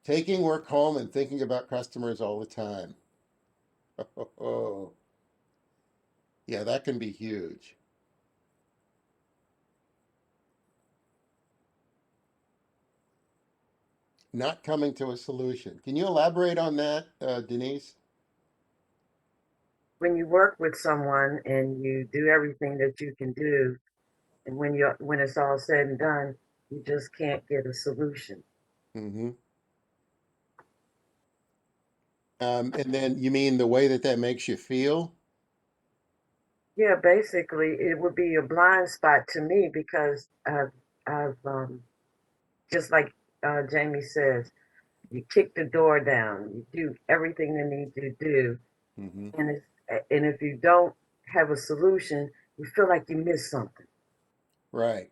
S1: Taking work home and thinking about customers all the time. Oh, yeah, that can be huge. Not coming to a solution. Can you elaborate on that, Denise?
S11: When you work with someone and you do everything that you can do, and when it's all said and done, you just can't get a solution.
S1: Mm-hmm. And then you mean the way that that makes you feel?
S11: Yeah, basically, it would be a blind spot to me because I've just like Jamie says, you kick the door down, you do everything they need to do,
S1: Mm-hmm.
S11: and if you don't have a solution, you feel like you missed something.
S1: Right.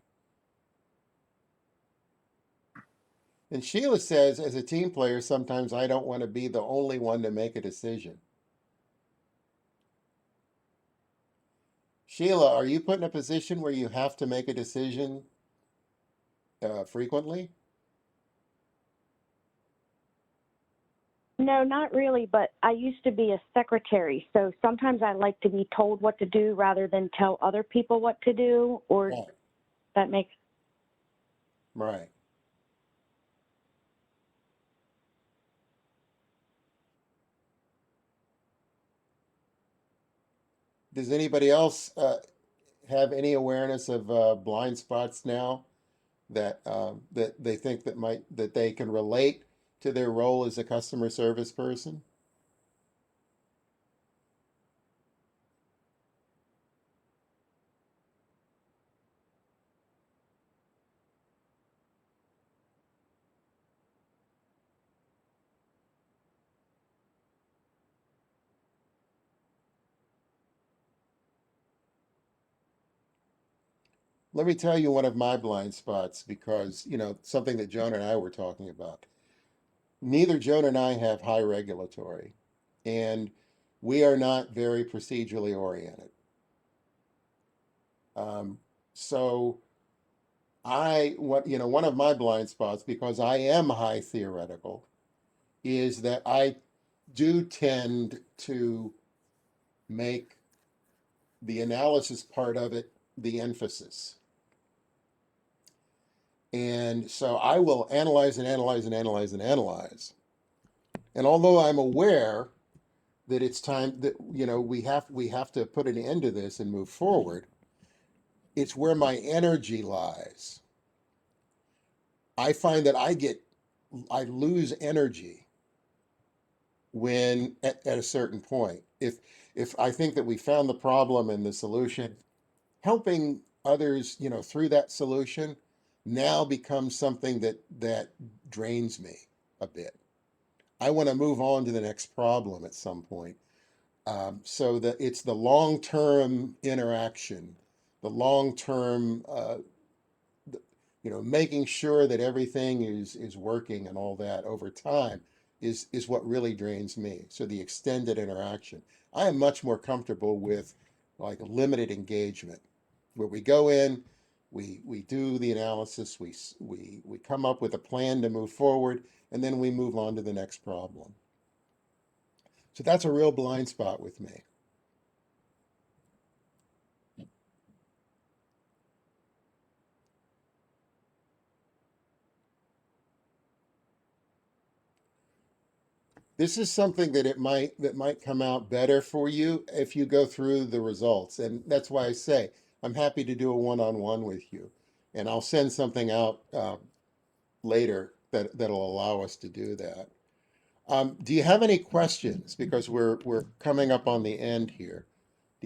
S1: And Sheila says, as a team player, sometimes I don't want to be the only one to make a decision. Sheila, are you put in a position where you have to make a decision frequently?
S13: No, not really, but I used to be a secretary, so sometimes I like to be told what to do rather than tell other people what to do, or
S1: Right.
S13: that makes.
S1: Right. Does anybody else have any awareness of blind spots now that they think that they can relate to their role as a customer service person? Let me tell you one of my blind spots because, something that Joan and I were talking about. Neither Joan and I have high regulatory, and we are not very procedurally oriented. Um, so one of my blind spots, because I am high theoretical, is that I do tend to make the analysis part of it the emphasis. And so I will analyze and analyze and analyze and analyze. And although I'm aware that it's time that we have to put an end to this and move forward, it's where my energy lies. I find that I lose energy when at a certain point. If I think that we found the problem and the solution, helping others, through that solution now becomes something that drains me a bit. I want to move on to the next problem at some point. So that it's the long-term interaction, the long-term, making sure that everything is working and all that over time is what really drains me. So the extended interaction. I am much more comfortable with like limited engagement, where we go in, we do the analysis, we come up with a plan to move forward, and then we move on to the next problem. So that's a real blind spot with me. This is something that might come out better for you if you go through the results. And that's why I say I'm happy to do a one-on-one with you. And I'll send something out later that'll allow us to do that. Do you have any questions? Because we're coming up on the end here.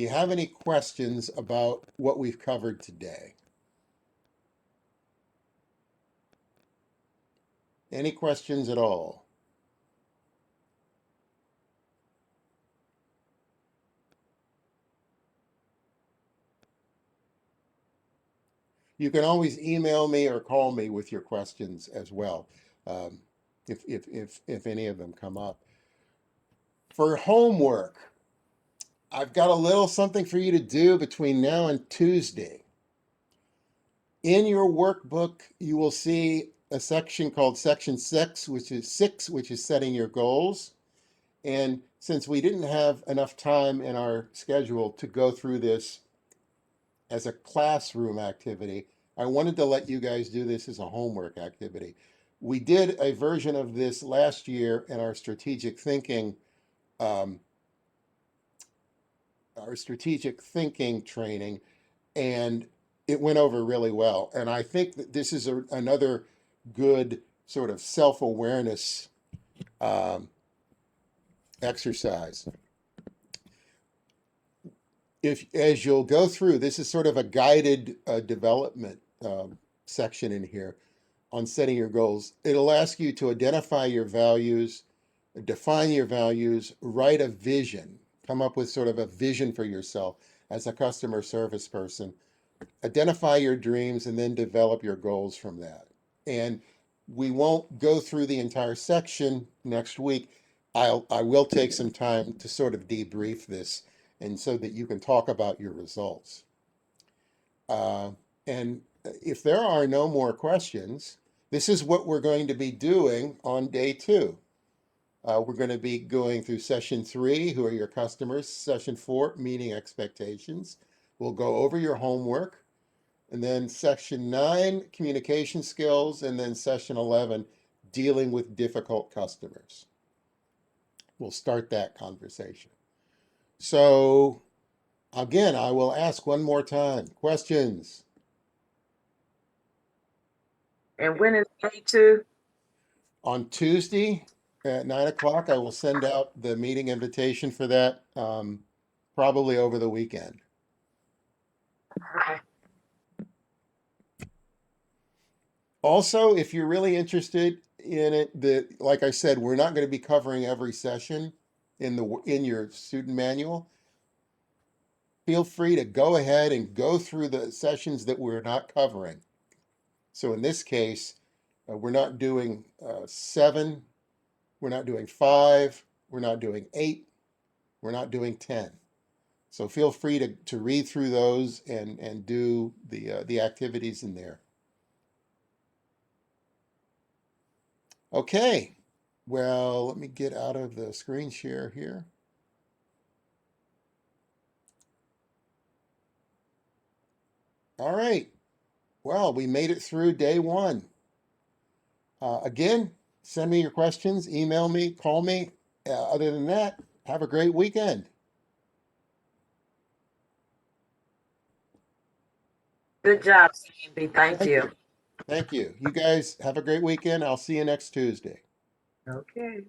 S1: Do you have any questions about what we've covered today? Any questions at all? You can always email me or call me with your questions as well, if any of them come up. For homework, I've got a little something for you to do between now and Tuesday. In your workbook, you will see a section called Section 6, which is setting your goals. And since we didn't have enough time in our schedule to go through this as a classroom activity, I wanted to let you guys do this as a homework activity. We did a version of this last year in our strategic thinking training, and it went over really well. And I think that this is another good sort of self-awareness exercise. As you'll go through, this is sort of a guided development section in here on setting your goals. It'll ask you to identify your values, define your values, write a vision, come up with sort of a vision for yourself as a customer service person, identify your dreams, and then develop your goals from that. And we won't go through the entire section next week. I will take some time to sort of debrief this, and so that you can talk about your results. And if there are no more questions, this is what we're going to be doing on day 2. We're going to be going through session 3, who are your customers, session 4, meeting expectations. We'll go over your homework, and then section 9, communication skills, and then session 11, dealing with difficult customers. We'll start that conversation. So again, I will ask one more time, questions?
S11: And when is day 2?
S1: On Tuesday at 9 o'clock, I will send out the meeting invitation for that, probably over the weekend.
S11: Okay.
S1: Also, if you're really interested in it, like I said, we're not going to be covering every session in your student manual. Feel free to go ahead and go through the sessions that we're not covering. So in this case, we're not doing 7, we're not doing 5, we're not doing 8, we're not doing 10. So feel free to read through those and do the activities in there. Okay, well, let me get out of the screen share here. All right, well, we made it through day 1. Again, send me your questions, email me, call me. Other than that, have a great weekend.
S11: Good job, Sandy. Thank you.
S1: Thank you. You guys have a great weekend. I'll see you next Tuesday.
S11: Okay.